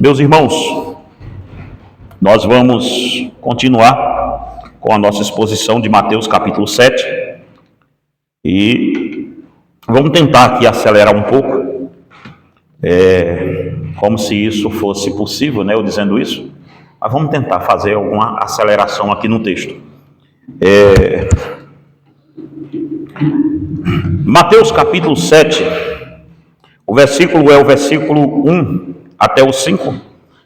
Meus irmãos, nós vamos continuar com a nossa exposição de Mateus capítulo 7 e vamos tentar aqui acelerar um pouco, como se isso fosse possível, né, eu dizendo isso, mas vamos tentar fazer alguma aceleração aqui no texto. Mateus capítulo 7, o versículo é o versículo 1 até o 5,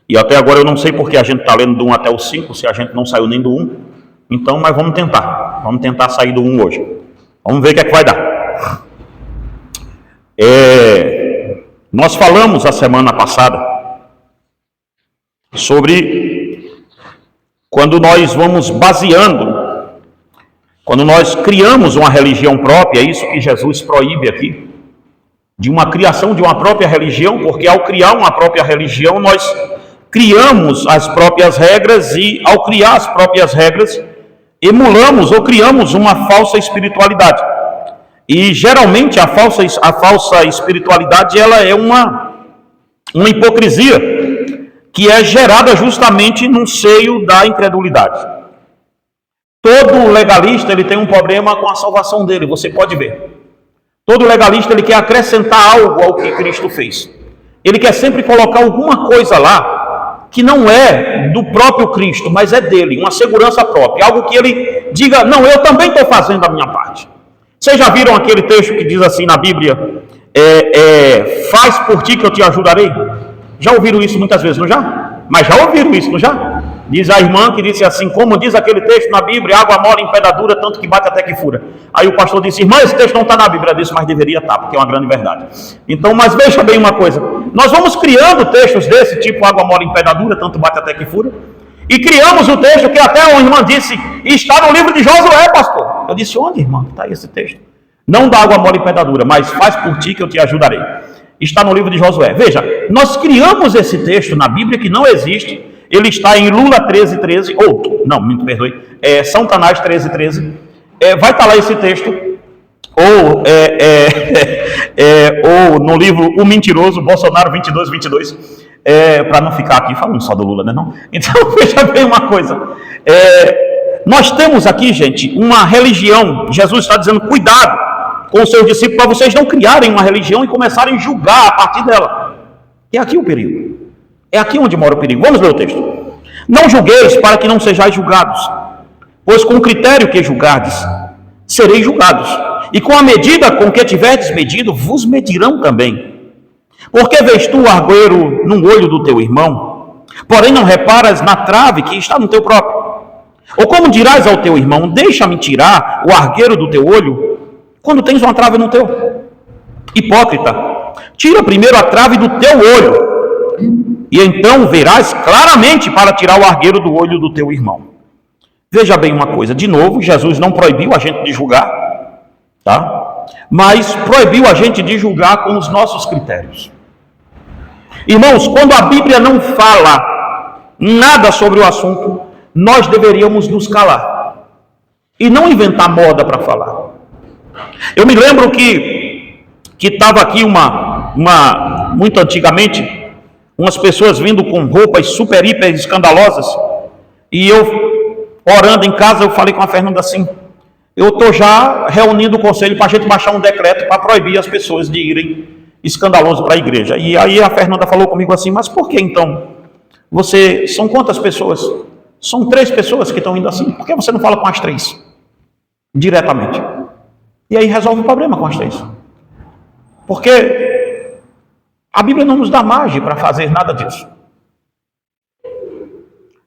e até agora eu não sei porque a gente está lendo do 1 até o 5, se a gente não saiu nem do 1, então, mas vamos tentar sair do 1 hoje, vamos ver o que é que vai dar. Nós falamos a semana passada sobre quando nós vamos baseando, quando nós criamos uma religião própria, é isso que Jesus proíbe aqui, de uma criação de uma própria religião, porque ao criar uma própria religião, nós criamos as próprias regras e ao criar as próprias regras, emulamos ou criamos uma falsa espiritualidade. E geralmente a falsa espiritualidade, ela é uma hipocrisia que é gerada justamente no seio da incredulidade. Todo legalista, ele tem um problema com a salvação dele, você pode ver. Todo legalista, ele quer acrescentar algo ao que Cristo fez. Ele quer sempre colocar alguma coisa lá que não é do próprio Cristo, mas é dele, uma segurança própria, algo que ele diga, não, eu também estou fazendo a minha parte. Vocês já viram aquele texto que diz assim na Bíblia, faz por ti que eu te ajudarei? Já ouviram isso muitas vezes, não já? Mas já ouviram isso, não já? Diz a irmã que disse assim, como diz aquele texto na Bíblia, água mole em pé dura, tanto que bate até que fura. Aí o pastor disse, irmã, esse texto não está na Bíblia. Ela disse, mas deveria estar, porque é uma grande verdade. Então, mas veja bem uma coisa, nós vamos criando textos desse tipo, água mole em pé dura, tanto bate até que fura, e criamos o texto que até uma irmã disse, está no livro de Josué, pastor. Eu disse, onde, irmã? Está aí esse texto. Não dá água mole em pé dura, mas faz por ti que eu te ajudarei. Está no livro de Josué. Veja, nós criamos esse texto na Bíblia que não existe. Ele está em Lula 13:13, ou, não, me perdoe, São Tanás 13:13, vai estar lá esse texto, ou no livro O Mentiroso, Bolsonaro 22:22, para não ficar aqui falando só do Lula, né, não? Então, veja bem uma coisa, nós temos aqui, gente, uma religião, Jesus está dizendo, cuidado com os seus discípulos, para vocês não criarem uma religião e começarem a julgar a partir dela. É aqui o perigo. É aqui onde mora o perigo. Vamos ler o texto. Não julgueis para que não sejais julgados, pois com o critério que julgardes, sereis julgados. E com a medida com que tiverdes medido, vos medirão também. Porque vês tu o argueiro no olho do teu irmão, porém não reparas na trave que está no teu próprio? Ou como dirás ao teu irmão, deixa-me tirar o argueiro do teu olho, quando tens uma trave no teu? Hipócrita, tira primeiro a trave do teu olho, e então verás claramente para tirar o argueiro do olho do teu irmão. Veja bem uma coisa, de novo, Jesus não proibiu a gente de julgar, tá? Mas proibiu a gente de julgar com os nossos critérios. Irmãos, quando a Bíblia não fala nada sobre o assunto, nós deveríamos nos calar e não inventar moda para falar. Eu me lembro que estava aqui muito antigamente, umas pessoas vindo com roupas super, hiper escandalosas, e eu, orando em casa, eu falei com a Fernanda assim, eu estou já reunindo o conselho para a gente baixar um decreto para proibir as pessoas de irem escandaloso para a igreja. E aí a Fernanda falou comigo assim, mas por que então? São quantas pessoas? São 3 pessoas que estão indo assim, por que você não fala com as 3? Diretamente. E aí resolve o problema com as 3. Porque a Bíblia não nos dá margem para fazer nada disso.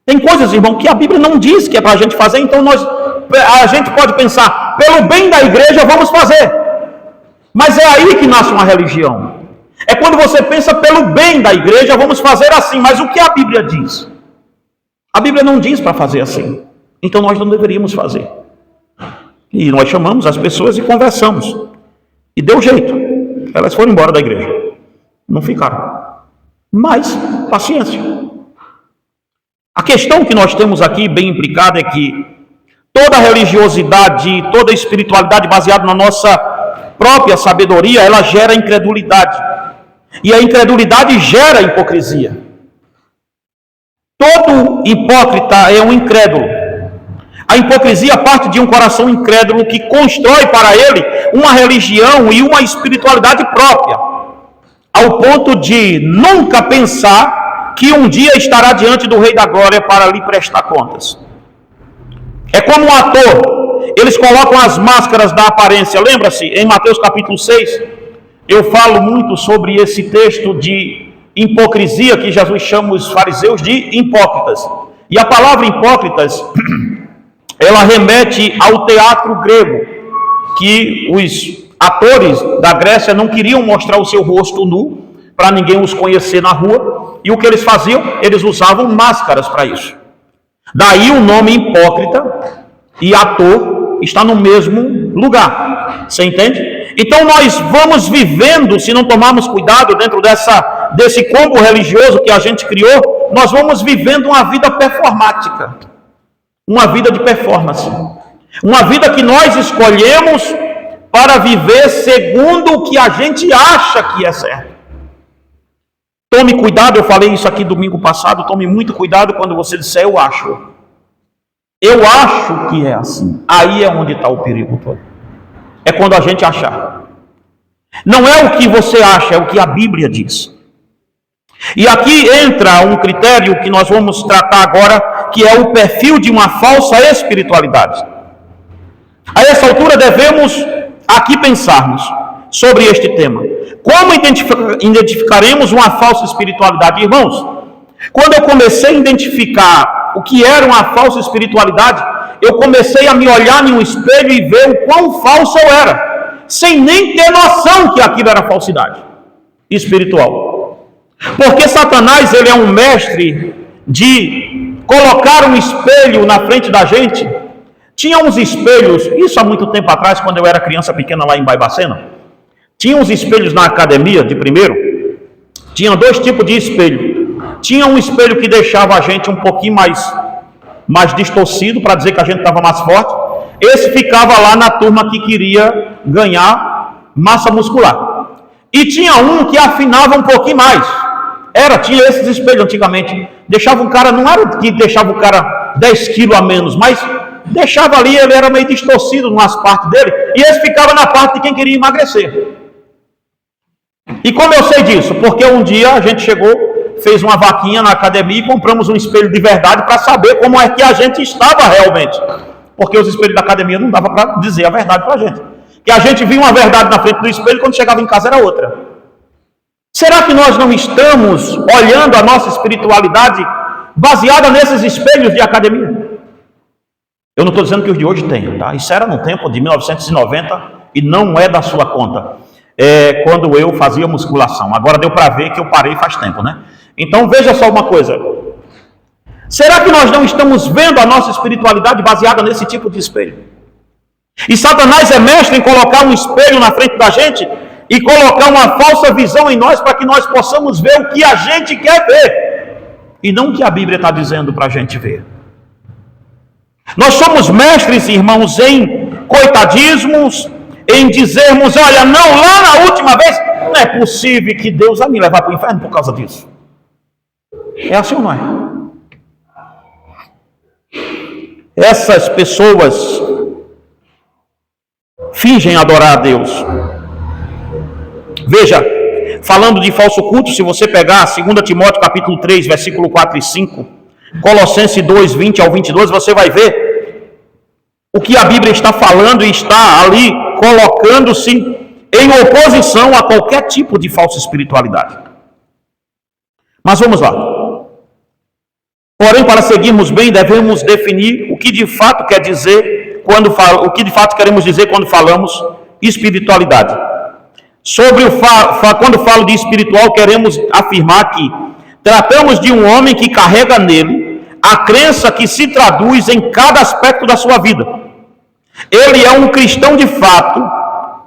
Tem coisas, irmão, que a Bíblia não diz que é para a gente fazer, então a gente pode pensar, pelo bem da igreja vamos fazer. Mas é aí que nasce uma religião. É quando você pensa, pelo bem da igreja vamos fazer assim, mas o que a Bíblia diz? A Bíblia não diz para fazer assim, então nós não deveríamos fazer. E nós chamamos as pessoas e conversamos. E deu jeito, elas foram embora da igreja. Não ficaram. Mas, paciência. A questão que nós temos aqui, bem implicada, é que toda religiosidade, toda espiritualidade baseada na nossa própria sabedoria, ela gera incredulidade. E a incredulidade gera hipocrisia. Todo hipócrita é um incrédulo. A hipocrisia parte de um coração incrédulo que constrói para ele uma religião e uma espiritualidade própria, ao ponto de nunca pensar que um dia estará diante do Rei da Glória para lhe prestar contas. É como um ator, eles colocam as máscaras da aparência. Lembra-se, em Mateus capítulo 6, eu falo muito sobre esse texto de hipocrisia que Jesus chama os fariseus de hipócritas. E a palavra hipócritas, ela remete ao teatro grego, que os atores da Grécia não queriam mostrar o seu rosto nu para ninguém os conhecer na rua, e o que eles faziam? Eles usavam máscaras para isso. Daí o nome hipócrita e ator está no mesmo lugar. Você entende? Então nós vamos vivendo, se não tomarmos cuidado dentro desse combo religioso que a gente criou, nós vamos vivendo uma vida performática, uma vida de performance, uma vida que nós escolhemos para viver segundo o que a gente acha que é certo. Tome cuidado, eu falei isso aqui domingo passado, tome muito cuidado quando você disser eu acho. Eu acho que é assim. Aí é onde está o perigo todo. É quando a gente achar. Não é o que você acha, é o que a Bíblia diz. E aqui entra um critério que nós vamos tratar agora, que é o perfil de uma falsa espiritualidade. A essa altura devemos aqui pensarmos sobre este tema. Como identificaremos uma falsa espiritualidade? Irmãos, quando eu comecei a identificar o que era uma falsa espiritualidade, eu comecei a me olhar em um espelho e ver o quão falso eu era, sem nem ter noção que aquilo era falsidade espiritual. Porque Satanás, ele é um mestre de colocar um espelho na frente da gente. Tinha uns espelhos, isso há muito tempo atrás, quando eu era criança pequena lá em Baibacena, tinha uns espelhos na academia de primeiro. Tinha dois tipos de espelho. Tinha um espelho que deixava a gente um pouquinho mais distorcido, para dizer que a gente estava mais forte. Esse ficava lá na turma que queria ganhar massa muscular. E tinha um que afinava um pouquinho mais. Tinha esses espelhos antigamente. Deixava um cara, não era que deixava o cara 10 quilos a menos, mas deixava ali, ele era meio distorcido nas partes dele, e esse ficava na parte de quem queria emagrecer. E como eu sei disso? Porque um dia a gente chegou, fez uma vaquinha na academia e compramos um espelho de verdade para saber como é que a gente estava realmente. Porque os espelhos da academia não dava para dizer a verdade para a gente. Que a gente via uma verdade na frente do espelho, quando chegava em casa era outra. Será que nós não estamos olhando a nossa espiritualidade baseada nesses espelhos de academia? Eu não estou dizendo que os de hoje tenham, tá? Isso era no tempo de 1990 e não é da sua conta. Quando eu fazia musculação. Agora deu para ver que eu parei faz tempo, né? Então veja só uma coisa. Será que nós não estamos vendo a nossa espiritualidade baseada nesse tipo de espelho? E Satanás é mestre em colocar um espelho na frente da gente e colocar uma falsa visão em nós para que nós possamos ver o que a gente quer ver e não o que a Bíblia está dizendo para a gente ver. Nós somos mestres, irmãos, em coitadismos, em dizermos, olha, não, lá na última vez, não é possível que Deus vai me levar para o inferno por causa disso. É assim ou não é? Essas pessoas fingem adorar a Deus. Veja, falando de falso culto, se você pegar 2 Timóteo capítulo 3, versículo 4 e 5, Colossenses 2, 20 ao 22, você vai ver o que a Bíblia está falando e está ali colocando-se em oposição a qualquer tipo de falsa espiritualidade. Mas vamos lá. Porém, para seguirmos bem, devemos definir o que de fato quer dizer o que de fato queremos dizer quando falamos espiritualidade. Quando falo de espiritual, queremos afirmar que tratamos de um homem que carrega nele a crença que se traduz em cada aspecto da sua vida. Ele é um cristão de fato,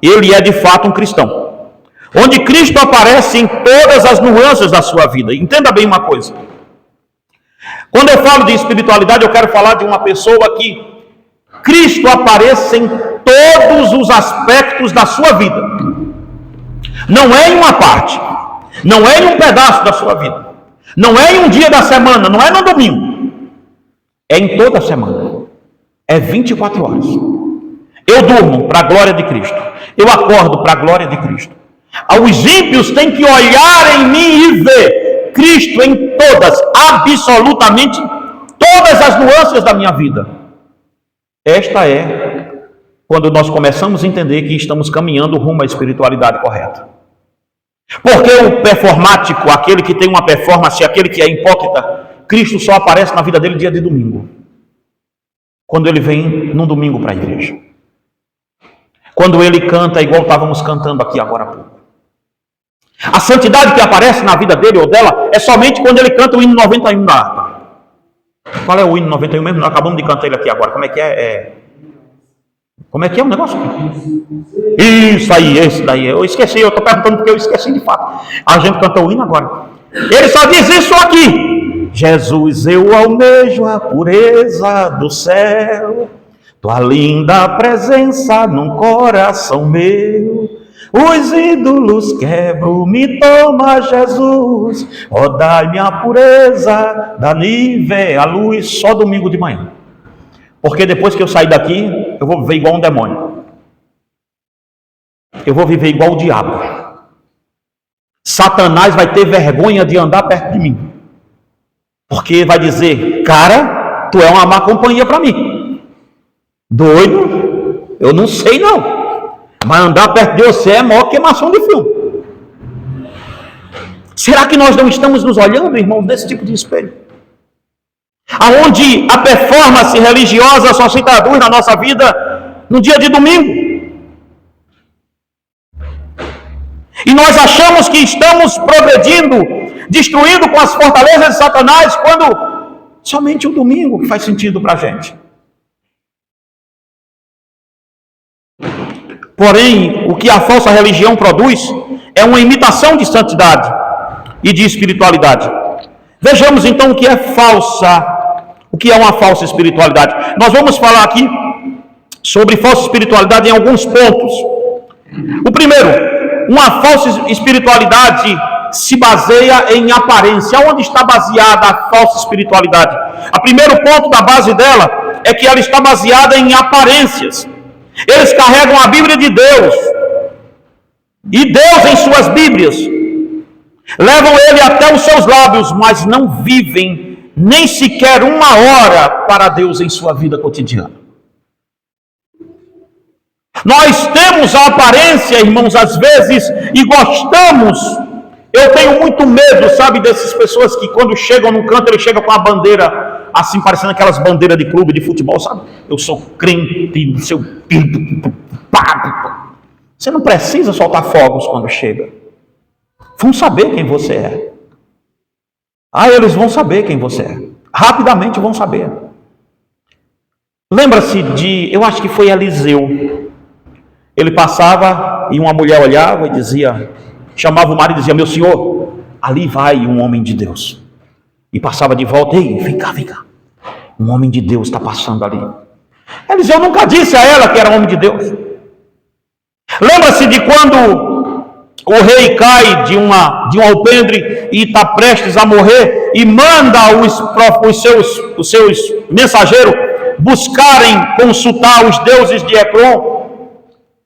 ele é de fato um cristão, onde Cristo aparece em todas as nuances da sua vida. Entenda bem uma coisa. Quando eu falo de espiritualidade, eu quero falar de uma pessoa que Cristo aparece em todos os aspectos da sua vida. Não é em uma parte, não é em um pedaço da sua vida. Não é em um dia da semana, não é no domingo. É em toda a semana. É 24 horas. Eu durmo para a glória de Cristo. Eu acordo para a glória de Cristo. Os ímpios têm que olhar em mim e ver Cristo em todas, absolutamente todas as nuances da minha vida. Esta é quando nós começamos a entender que estamos caminhando rumo à espiritualidade correta. Porque o performático, aquele que tem uma performance, aquele que é hipócrita, Cristo só aparece na vida dele dia de domingo. Quando ele vem num domingo para a igreja. Quando ele canta igual estávamos cantando aqui agora há pouco. A santidade que aparece na vida dele ou dela é somente quando ele canta o hino 91 da harpa. Qual é o hino 91 mesmo? Nós acabamos de cantar ele aqui agora. Como é que é? Como é que é o negócio? Isso aí, esse daí. Eu esqueci, eu estou perguntando porque eu esqueci de fato. A gente cantou o hino agora. Ele só diz isso aqui. Jesus, eu almejo a pureza do céu, tua linda presença num coração meu. Os ídolos quebro, me toma Jesus, ó dai-me a pureza, dá-me a luz. Só domingo de manhã. Porque depois que eu sair daqui, eu vou viver igual um demônio. Eu vou viver igual o diabo. Satanás vai ter vergonha de andar perto de mim. Porque vai dizer, cara, tu é uma má companhia para mim. Doido? Eu não sei não. Mas andar perto de você é maior queimação de filme. Será que nós não estamos nos olhando, irmãos, nesse tipo de espelho? Aonde a performance religiosa só se traduz na nossa vida no dia de domingo. E nós achamos que estamos progredindo, destruindo com as fortalezas de Satanás, quando somente o domingo que faz sentido para a gente. Porém, o que a falsa religião produz é uma imitação de santidade e de espiritualidade. Vejamos então o que é uma falsa espiritualidade. Nós vamos falar aqui sobre falsa espiritualidade em alguns pontos. O primeiro, uma falsa espiritualidade se baseia em aparência. Onde está baseada a falsa espiritualidade? O primeiro ponto da base dela é que ela está baseada em aparências. Eles carregam a Bíblia de Deus, e Deus em suas Bíblias, levam ele até os seus lábios, mas não vivem nem sequer uma hora para Deus em sua vida cotidiana. Nós temos a aparência, irmãos, às vezes, e gostamos. Eu tenho muito medo, sabe, dessas pessoas que quando chegam num canto, ele chega com a bandeira, assim, parecendo aquelas bandeiras de clube de futebol, sabe? Eu sou crente, no seu... Você não precisa soltar fogos quando chega. Vão saber quem você é. Eles vão saber quem você é. Rapidamente vão saber. Lembra-se eu acho que foi Eliseu. Ele passava e uma mulher olhava e dizia, chamava o marido e dizia, meu senhor, ali vai um homem de Deus. E passava de volta, ei, vem cá. Um homem de Deus está passando ali. Eliseu nunca disse a ela que era homem de Deus. Lembra-se de quando o rei cai de um alpendre e está prestes a morrer e manda os seus mensageiros buscarem, consultar os deuses de Ecrón,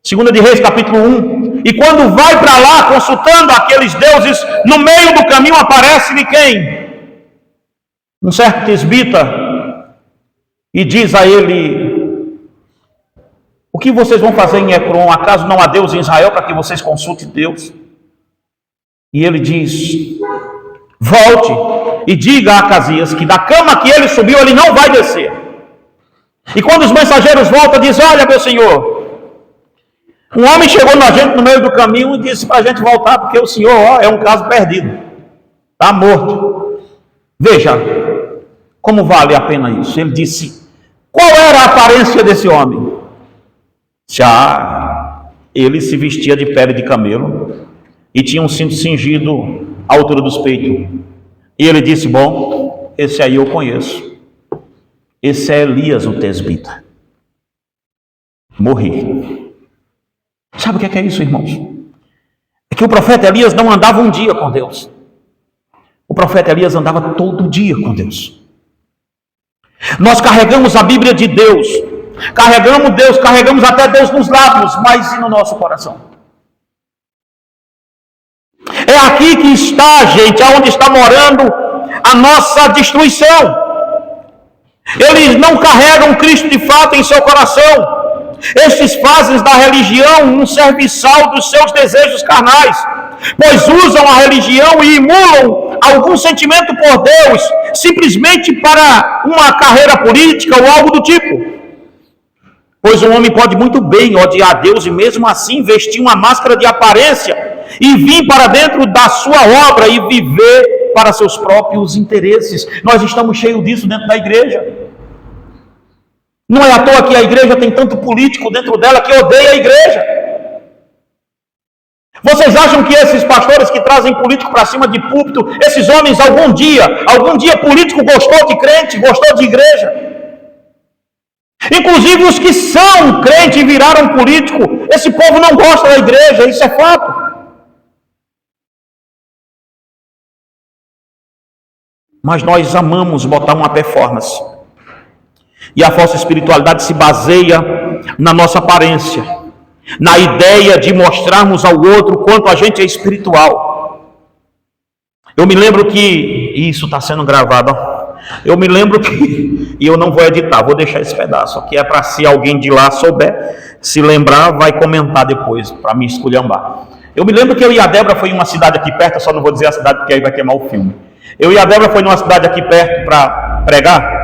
2 de Reis capítulo 1, e quando vai para lá consultando aqueles deuses, no meio do caminho aparece-lhe quem? Um certo tisbita, e diz a ele, o que vocês vão fazer em Ecrón? Acaso não há Deus em Israel para que vocês consultem Deus? E ele diz, volte e diga a Acasias que da cama que ele subiu, ele não vai descer. E quando os mensageiros voltam, diz, olha meu senhor, um homem chegou na gente no meio do caminho e disse para a gente voltar, porque o senhor é um caso perdido, está morto. Veja, como vale a pena isso? Ele disse, qual era a aparência desse homem? Ele se vestia de pele de camelo e tinha um cinto cingido à altura dos peitos. E ele disse, bom, esse aí eu conheço. Esse é Elias, o tesbita. Morri. Sabe o que é isso, irmãos? É que o profeta Elias não andava um dia com Deus. O profeta Elias andava todo dia com Deus. Nós carregamos a Bíblia de Deus, carregamos até Deus nos lábios, mas e no nosso coração? É aqui que está, gente, aonde está morando a nossa destruição. Eles não carregam Cristo de fato em seu coração. Estes fazem da religião um serviçal dos seus desejos carnais, pois usam a religião e emulam algum sentimento por Deus, simplesmente para uma carreira política ou algo do tipo. Pois um homem pode muito bem odiar Deus e mesmo assim vestir uma máscara de aparência e vir para dentro da sua obra e viver para seus próprios interesses. Nós estamos cheios disso dentro da igreja. Não é à toa que a igreja tem tanto político dentro dela que odeia a igreja. Vocês acham que esses pastores que trazem político para cima de púlpito, esses homens algum dia político gostou de crente, gostou de igreja? Inclusive os que são crentes e viraram político, esse povo não gosta da igreja, isso é fato. Mas nós amamos botar uma performance. E a falsa espiritualidade se baseia na nossa aparência, na ideia de mostrarmos ao outro quanto a gente é espiritual. Eu me lembro que, isso está sendo gravado, eu me lembro que, e eu não vou editar, vou deixar esse pedaço, que é para se alguém de lá souber, se lembrar, vai comentar depois, para me esculhambar. Eu me lembro que eu e a Débora foi em uma cidade aqui perto, eu só não vou dizer a cidade porque aí vai queimar o filme. Eu e a Débora foi numa cidade aqui perto para pregar,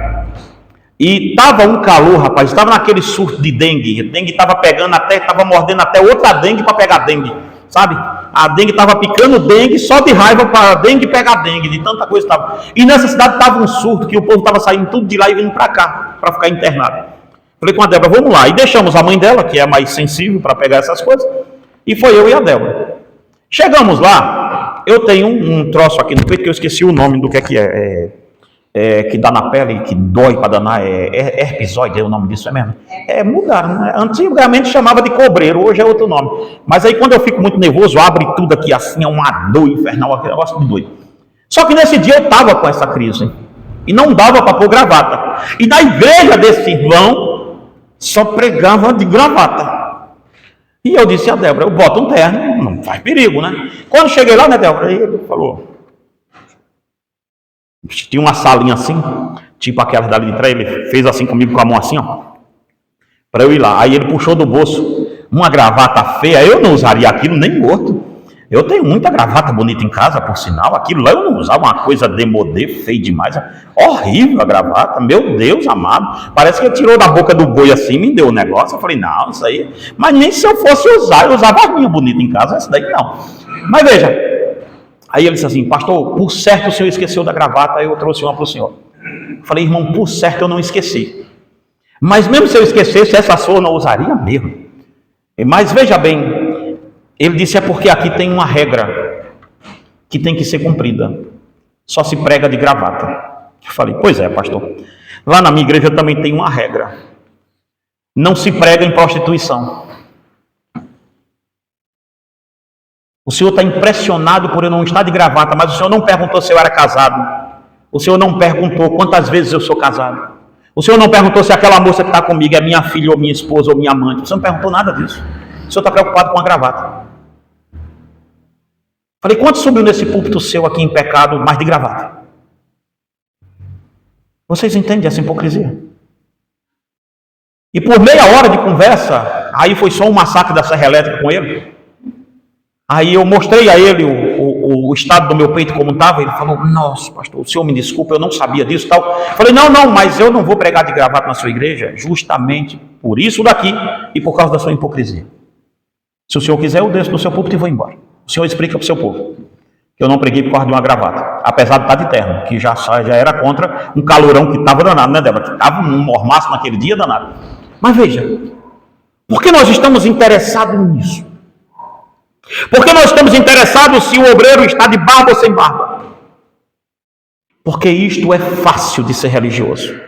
e estava um calor, rapaz, estava naquele surto de dengue. A dengue estava pegando até, estava mordendo até outra dengue para pegar dengue, sabe? A dengue estava picando dengue só de raiva para a dengue pegar dengue, de tanta coisa que estava. E nessa cidade estava um surto, que o povo estava saindo tudo de lá e vindo para cá, para ficar internado. Falei com a Débora, vamos lá. E deixamos a mãe dela, que é mais sensível para pegar essas coisas, e foi eu e a Débora. Chegamos lá, eu tenho um troço aqui no peito que eu esqueci o nome do que é. Que dá na pele, que dói para danar, herpesóide, é o nome disso, é mesmo? Mudaram, né? Antigamente chamava de cobreiro, hoje é outro nome. Mas aí quando eu fico muito nervoso, abre tudo aqui assim, é uma dor infernal, aquele negócio de doido. Só que nesse dia eu estava com essa crise, e não dava para pôr gravata. E na igreja desse irmão, só pregava de gravata. E eu disse a Débora, eu boto um terno, não faz perigo, né? Quando cheguei lá, né, Débora, aí ele falou... Tinha uma salinha assim, tipo aquela dali de trás, ele fez assim comigo com a mão assim, ó, para eu ir lá. Aí ele puxou do bolso uma gravata feia, eu não usaria aquilo nem morto. Eu tenho muita gravata bonita em casa, por sinal, aquilo lá eu não usava, uma coisa demodê, feio demais, horrível a gravata, meu Deus amado, parece que ele tirou da boca do boi assim, me deu o negócio. Eu falei, não, isso aí, mas nem se eu fosse usar, eu usava a minha bonita em casa, essa daí não. Mas veja, aí ele disse assim, pastor, por certo o senhor esqueceu da gravata, eu trouxe uma para o senhor. Falei, irmão, por certo eu não esqueci. Mas mesmo se eu esquecesse, essa sua eu não usaria mesmo. Mas veja bem, ele disse, é porque aqui tem uma regra que tem que ser cumprida. Só se prega de gravata. Eu falei, pois é, pastor. Lá na minha igreja também tem uma regra. Não se prega em prostituição. O senhor está impressionado por eu não estar de gravata, mas o senhor não perguntou se eu era casado. O senhor não perguntou quantas vezes eu sou casado. O senhor não perguntou se aquela moça que está comigo é minha filha, ou minha esposa, ou minha amante. O senhor não perguntou nada disso. O senhor está preocupado com a gravata. Falei, quanto subiu nesse púlpito seu aqui em pecado, mais de gravata? Vocês entendem essa hipocrisia? E por meia hora de conversa, aí foi só um massacre da serra elétrica com ele. Aí eu mostrei a ele o estado do meu peito como estava. Ele falou, nossa pastor, o senhor me desculpa, eu não sabia disso e tal. Falei, não, mas eu não vou pregar de gravata na sua igreja, justamente por isso daqui e por causa da sua hipocrisia. Se o senhor quiser, eu desço do seu púlpito e vou embora. O senhor explica para o seu povo que eu não preguei por causa de uma gravata, apesar de estar de terno, que já era contra um calorão que estava danado, né, Débora? Que estava um mormaço naquele dia danado. Mas veja, por que nós estamos interessados nisso? Por que nós estamos interessados se o obreiro está de barba ou sem barba? Porque isto é fácil de ser religioso.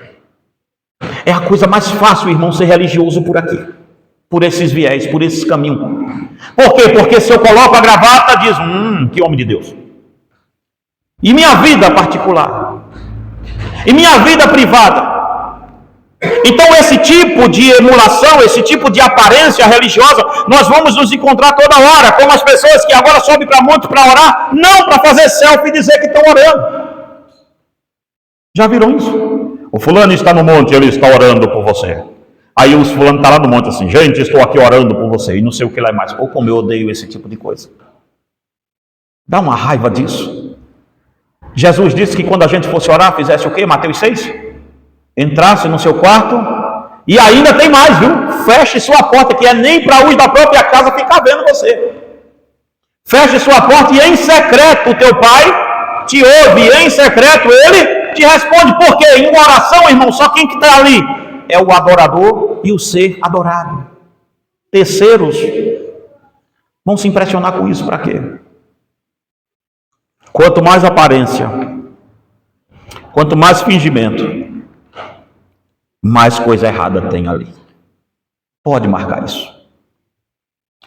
É a coisa mais fácil, irmão, ser religioso por aqui. Por esses viés, por esses caminhos. Por quê? Porque se eu coloco a gravata, diz, que homem de Deus. E minha vida particular. E minha vida privada. Então esse tipo de emulação, esse tipo de aparência religiosa, nós vamos nos encontrar toda hora, como as pessoas que agora sobem para monte para orar, não para fazer selfie e dizer que estão orando. Já viram isso? O fulano está no monte, ele está orando por você. Aí os fulano está lá no monte assim, gente, estou aqui orando por você, e não sei o que lá mais. Ou como eu odeio esse tipo de coisa. Dá uma raiva disso. Jesus disse que quando a gente fosse orar, fizesse o quê? Mateus 6? Entrasse no seu quarto, e ainda tem mais, viu? Feche sua porta, que é nem para os da própria casa ficar vendo você. Feche sua porta e em secreto o teu pai te ouve, em secreto ele te responde. Por quê? Em uma oração, irmão, só quem que está ali é o adorador e o ser adorado. Terceiros vão se impressionar com isso, para quê? Quanto mais aparência, quanto mais fingimento, mais coisa errada tem ali. Pode marcar isso.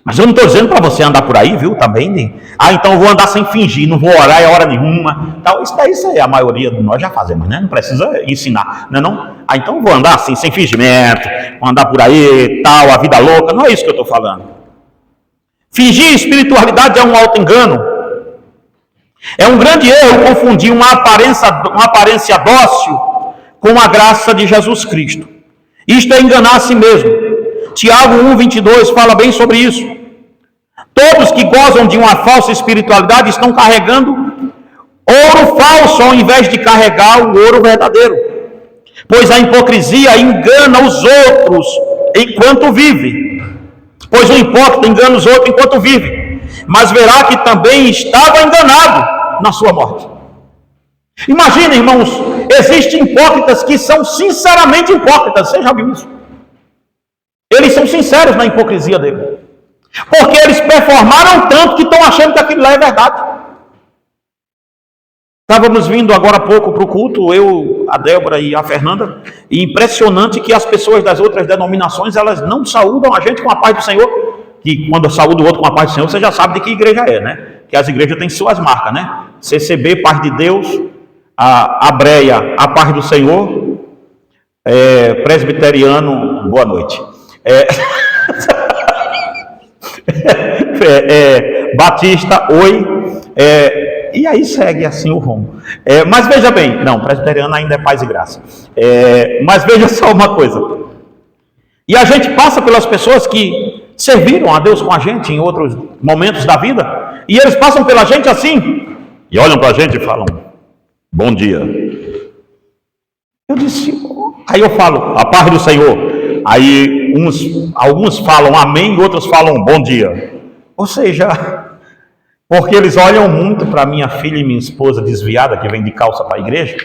Mas eu não estou dizendo para você andar por aí, viu? Também. Então eu vou andar sem fingir, não vou orar em hora nenhuma. Então, isso daí a maioria de nós já fazemos, né? Não precisa ensinar, não é não? Então eu vou andar assim, sem fingimento, vou andar por aí, tal, a vida louca. Não é isso que eu estou falando. Fingir espiritualidade é um auto-engano. É um grande erro confundir uma aparência dócil com a graça de Jesus Cristo. Isto é enganar a si mesmo. Tiago 1,22 fala bem sobre isso. Todos que gozam de uma falsa espiritualidade estão carregando ouro falso ao invés de carregar o ouro verdadeiro. Pois a hipocrisia engana os outros enquanto vive. Pois o hipócrita engana os outros enquanto vive, mas verá que também estava enganado na sua morte. Imagina, irmãos, existem hipócritas que são sinceramente hipócritas. Você já viu isso? Eles são sinceros na hipocrisia dele, porque eles performaram tanto que estão achando que aquilo lá é verdade. Estávamos vindo agora há pouco para o culto, eu, a Débora e a Fernanda, e impressionante que as pessoas das outras denominações, elas não saúdam a gente com a paz do Senhor, que quando saúda o outro com a paz do Senhor, você já sabe de que igreja é, né? Que as igrejas têm suas marcas, né? CCB, paz de Deus, a Breia, a paz do Senhor, presbiteriano, boa noite. Batista, oi, e aí segue assim o rumo. Mas veja bem, não, presbiteriano ainda é paz e graça. Mas veja só uma coisa. E a gente passa pelas pessoas que serviram a Deus com a gente em outros momentos da vida, e eles passam pela gente assim, e olham para a gente e falam, bom dia. Eu disse, aí eu falo, a paz do Senhor. Aí alguns falam amém, outros falam bom dia. Ou seja, porque eles olham muito para minha filha e minha esposa desviada, que vem de calça para a igreja.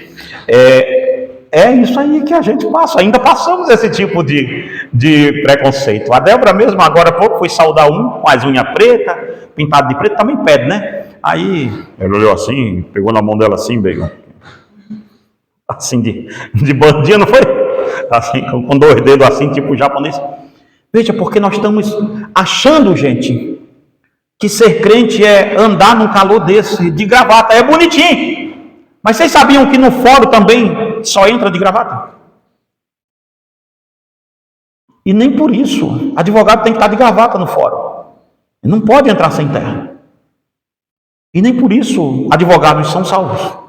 É isso aí que a gente passa. Ainda passamos esse tipo de preconceito. A Débora mesmo, agora há pouco, foi saudar um com as unhas pretas, pintado de preto, também pede, né? Aí ele olhou assim, pegou na mão dela assim, bem, assim de bandinha, não foi? Assim, com dois dedos assim, tipo japonês. Veja, porque nós estamos achando, gente, que ser crente é andar num calor desse, de gravata. É bonitinho. Mas vocês sabiam que no fórum também só entra de gravata? E nem por isso. Advogado tem que estar de gravata no fórum. Não pode entrar sem terra. E nem por isso advogados são salvos.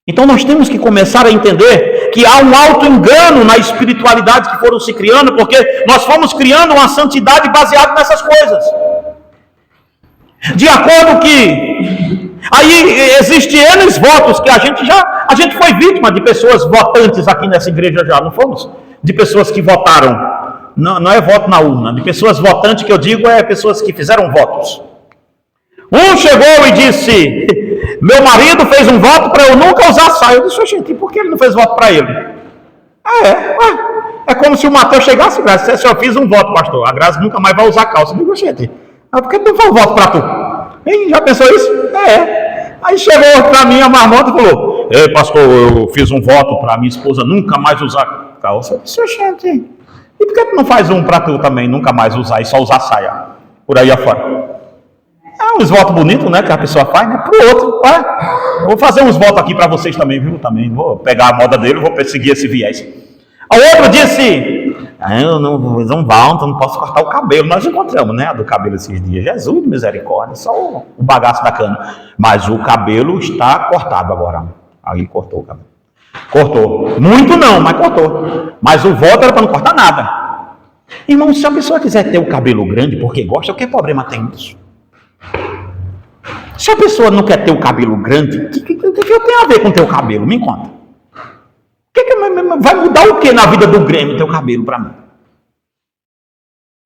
Então nós temos que começar a entender que há um auto-engano na espiritualidade que foram se criando, porque nós fomos criando uma santidade baseada nessas coisas. De acordo que aí existem N votos que a gente foi vítima de pessoas votantes aqui nessa igreja já, não fomos? De pessoas que votaram. Não é voto na urna, de pessoas votantes que eu digo é pessoas que fizeram votos. Um chegou e disse, meu marido fez um voto para eu nunca usar saia. Eu disse, gente, e por que ele não fez voto para ele? É como se o Mateus chegasse, Graça, se eu fiz um voto, pastor, a Graça nunca mais vai usar calça. Eu digo, gente, por que tu não faz voto para tu? Hein, já pensou isso? Aí chegou para mim a marmota e falou, pastor, eu fiz um voto para minha esposa nunca mais usar calça. Eu disse, gente, e por que tu não faz um para tu também, nunca mais usar e só usar saia, por aí afora? Uns votos bonitos, né, que a pessoa faz, né, pro outro. Eu vou fazer uns votos aqui para vocês também, viu? Também vou pegar a moda dele, vou perseguir esse viés. O outro disse: eu não volto, não posso cortar o cabelo. Nós encontramos, né, a do cabelo esses dias. Jesus de misericórdia, só o bagaço da cana. Mas o cabelo está cortado agora. Aí cortou o cabelo. Cortou. Muito não, mas cortou. Mas o voto era para não cortar nada. Irmão, se a pessoa quiser ter o cabelo grande porque gosta, que problema tem isso? Se a pessoa não quer ter o cabelo grande, o que tem a ver com ter o cabelo? Me conta. Vai mudar o que na vida do Grêmio ter o cabelo para mim?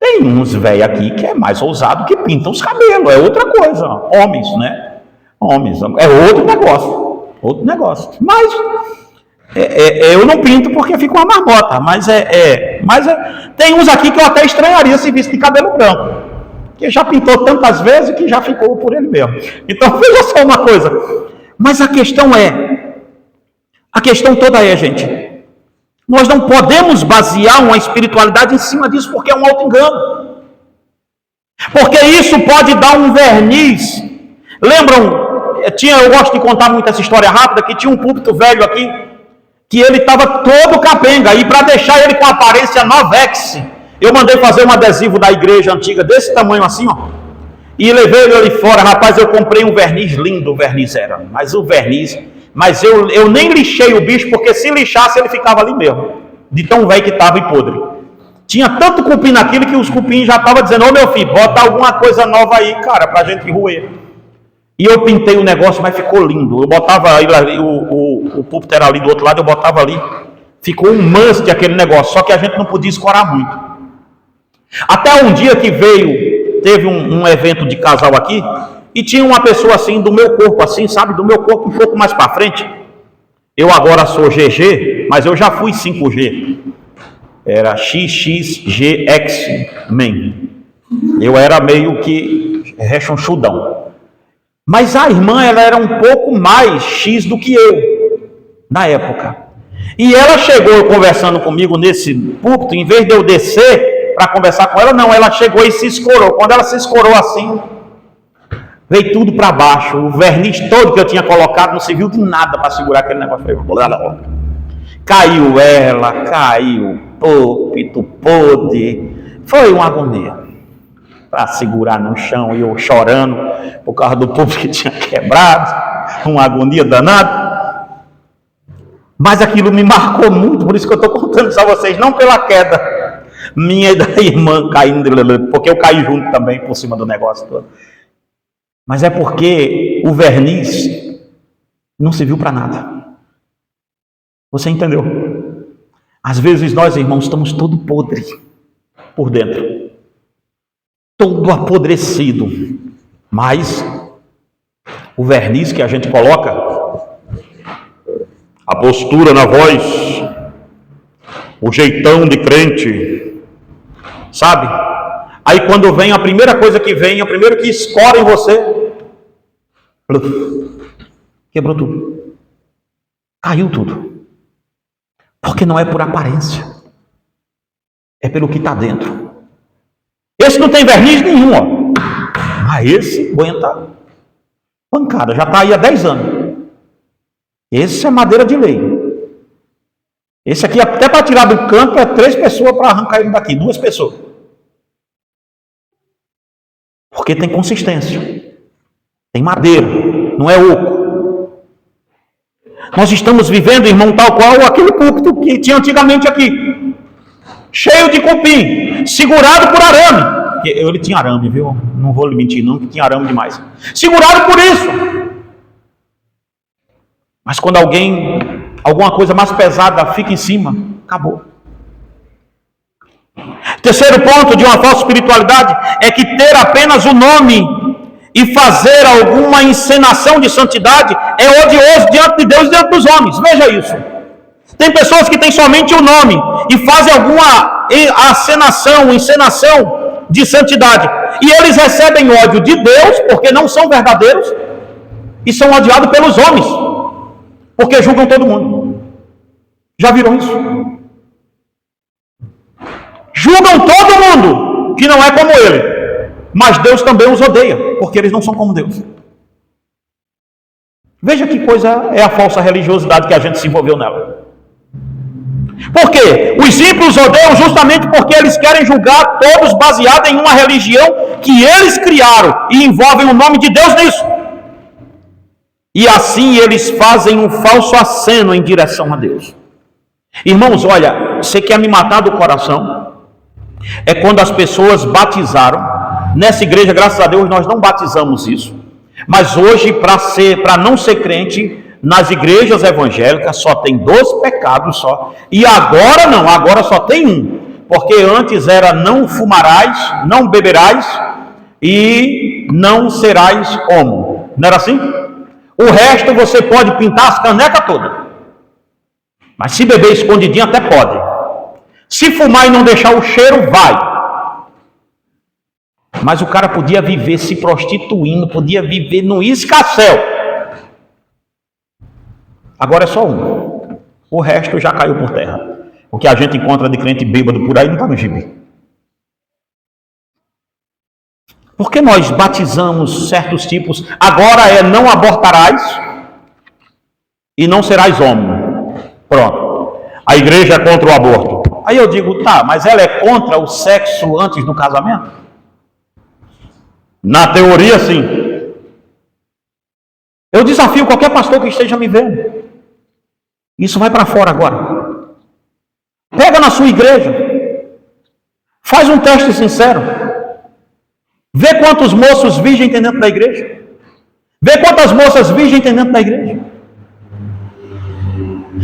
Tem uns velhos aqui que é mais ousado que pintam os cabelos. É outra coisa. Homens, né? Homens. É outro negócio. Outro negócio. Mas eu não pinto porque fica uma marmota. Mas tem uns aqui que eu até estranharia se visse de cabelo branco. Que já pintou tantas vezes que já ficou por ele mesmo. Então, veja só uma coisa. Mas a questão toda é, gente, nós não podemos basear uma espiritualidade em cima disso, porque é um auto-engano. Porque isso pode dar um verniz. Lembram, eu gosto de contar muito essa história rápida, que tinha um púlpito velho aqui, que ele estava todo capenga, e para deixar ele com a aparência novex, eu mandei fazer um adesivo da igreja antiga, desse tamanho assim, ó, e levei ele ali fora. Rapaz, eu comprei um verniz lindo, o verniz era, mas eu nem lixei o bicho, porque se lixasse ele ficava ali mesmo, de tão velho que estava e podre. Tinha tanto cupim naquilo que os cupins já estavam dizendo: ô meu filho, bota alguma coisa nova aí, cara, pra gente roer. E eu pintei o negócio, mas ficou lindo. Eu botava ali, o púlpito era ali do outro lado, eu botava ali, ficou um must aquele negócio, só que a gente não podia escorar muito. Até um dia que teve um evento de casal aqui, e tinha uma pessoa assim, do meu corpo, assim, sabe? Do meu corpo um pouco mais para frente. Eu agora sou GG, mas eu já fui 5G. Era XXGX-Men. Eu era meio que rechonchudão. Mas a irmã, ela era um pouco mais X do que eu, na época. E ela chegou conversando comigo nesse púlpito, em vez de eu descer para conversar com ela, não, ela chegou e se escorou. Quando ela se escorou assim, veio tudo para baixo. O verniz todo que eu tinha colocado não serviu de nada para segurar aquele negócio. Caiu ela, caiu púlpito, podre. Foi uma agonia para segurar no chão, e eu chorando por causa do púlpito que tinha quebrado. Uma agonia danada. Mas aquilo me marcou muito, por isso que eu estou contando isso a vocês, não pela queda minha e da irmã caindo, porque eu caí junto também por cima do negócio todo. Mas é porque o verniz não serviu para nada. Você entendeu? Às vezes nós, irmãos, estamos todo podre por dentro, todo apodrecido, mas o verniz que a gente coloca, a postura na voz, o jeitão de crente, sabe? Aí quando vem a primeira coisa que vem, o primeiro que escora em você, quebrou tudo, caiu tudo, porque não é por aparência, é pelo que está dentro. Esse não tem verniz nenhum, ó. Mas esse aguenta pancada, já está aí há 10 anos. Esse é madeira de lei. Esse aqui, até para tirar do campo, é 3 pessoas para arrancar ele daqui, 2 pessoas. Porque tem consistência, tem madeira, não é oco. Nós estamos vivendo, irmão, tal qual aquele púlpito que tinha antigamente aqui, cheio de cupim, segurado por arame. Ele tinha arame, viu? Não vou lhe mentir, não, que tinha arame demais. Segurado por isso. Mas quando alguma coisa mais pesada fica em cima, acabou. Terceiro ponto de uma falsa espiritualidade é que ter apenas o nome e fazer alguma encenação de santidade é odioso diante de Deus e diante dos homens. Veja isso. Tem pessoas que têm somente o nome e fazem alguma encenação de santidade, e eles recebem ódio de Deus porque não são verdadeiros, e são odiados pelos homens porque julgam todo mundo. Já viram isso? Julgam todo mundo que não é como ele. mas Deus também os odeia, porque eles não são como Deus. Veja que coisa é a falsa religiosidade que a gente se envolveu nela. Por quê? Os ímpios odeiam justamente porque eles querem julgar todos baseados em uma religião que eles criaram e envolvem o nome de Deus nisso. E assim eles fazem um falso aceno em direção a Deus. Irmãos, olha, você quer me matar do coração? É quando as pessoas batizaram. Nessa igreja, graças a Deus, nós não batizamos isso. Mas hoje, para não ser crente, nas igrejas evangélicas só tem 2 pecados só. E agora não, agora só tem um. Porque antes era não fumarás, não beberás e não serás homo. Não era assim? O resto você pode pintar as canecas todas. Mas se beber escondidinho até pode. Se fumar e não deixar o cheiro, vai. Mas o cara podia viver se prostituindo, podia viver no escassel. Agora é só um. O resto já caiu por terra. O que a gente encontra de crente bêbado por aí não está no gibi. Por que nós batizamos certos tipos? Agora é não abortarás e não serás homem. Pronto. A igreja é contra o aborto. Aí eu digo, tá, mas ela é contra o sexo antes do casamento? Na teoria, sim. Eu desafio qualquer pastor que esteja me vendo. Isso vai para fora agora. Pega na sua igreja. Faz um teste sincero. Vê quantos moços virgens tem dentro da igreja. Vê quantas moças virgens tem dentro da igreja.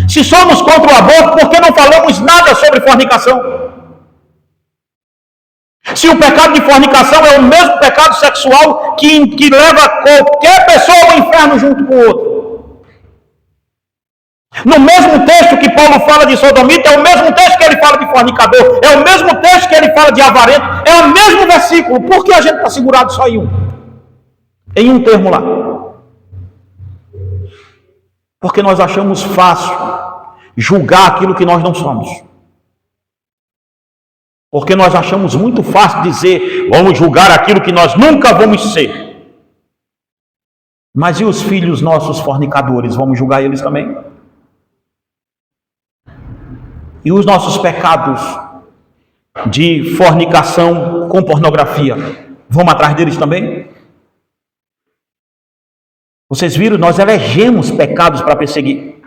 Se somos contra o aborto, por que não falamos nada sobre fornicação? Se o pecado de fornicação é o mesmo pecado sexual que leva qualquer pessoa ao inferno junto com o outro. No mesmo texto que Paulo fala de sodomita, é o mesmo texto que ele fala de fornicador, é o mesmo texto que ele fala de avarento, é o mesmo versículo. Por que a gente está segurado só em um? Em um termo lá. Porque nós achamos fácil julgar aquilo que nós não somos. Porque nós achamos muito fácil dizer, vamos julgar aquilo que nós nunca vamos ser. Mas e os filhos nossos fornicadores, vamos julgar eles também? E os nossos pecados de fornicação com pornografia, vamos atrás deles também? Vocês viram, nós elegemos pecados para perseguir.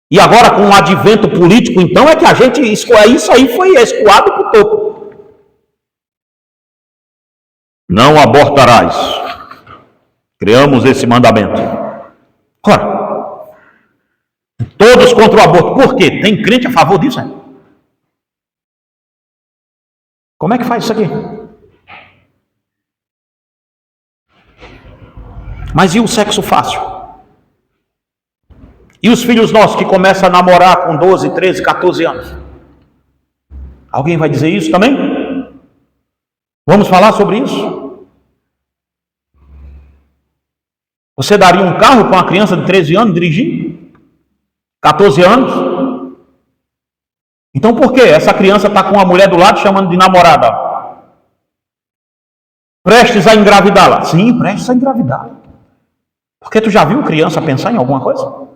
E agora com o advento político, então, é que a gente escolhe, isso aí foi escoado para o topo. Não abortarás. Criamos esse mandamento. Ora, todos contra o aborto. Por quê? Tem crente a favor disso? Né? Como é que faz isso aqui? Mas e o sexo fácil? E os filhos nossos que começam a namorar com 12, 13, 14 anos? Alguém vai dizer isso também? Vamos falar sobre isso? Você daria um carro para uma criança de 13 anos dirigir? 14 anos? Então por que essa criança está com a mulher do lado chamando de namorada? Prestes a engravidá-la? Sim, prestes a engravidá-la. Porque tu já viu criança pensar em alguma coisa?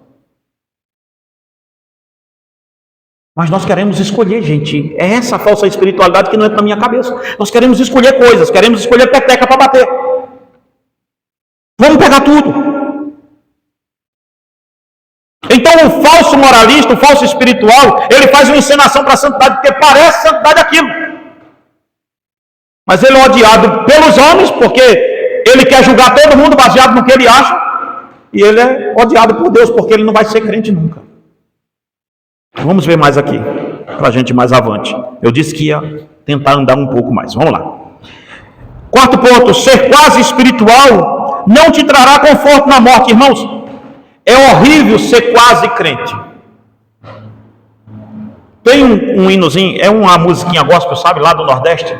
Mas nós queremos escolher, gente. É essa falsa espiritualidade que não entra na minha cabeça. Nós queremos escolher coisas, queremos escolher peteca para bater. Vamos pegar tudo. Então o falso moralista, o falso espiritual, ele faz uma encenação para a santidade, porque parece santidade aquilo. Mas ele é odiado pelos homens, porque ele quer julgar todo mundo baseado no que ele acha. E ele é odiado por Deus, porque ele não vai ser crente nunca. Vamos ver mais aqui, para a gente ir mais avante. Eu disse que ia tentar andar um pouco mais. Vamos lá. Quarto ponto, ser quase espiritual não te trará conforto na morte. Irmãos, é horrível ser quase crente. Tem um hinozinho, é uma musiquinha gospel, sabe, lá do Nordeste.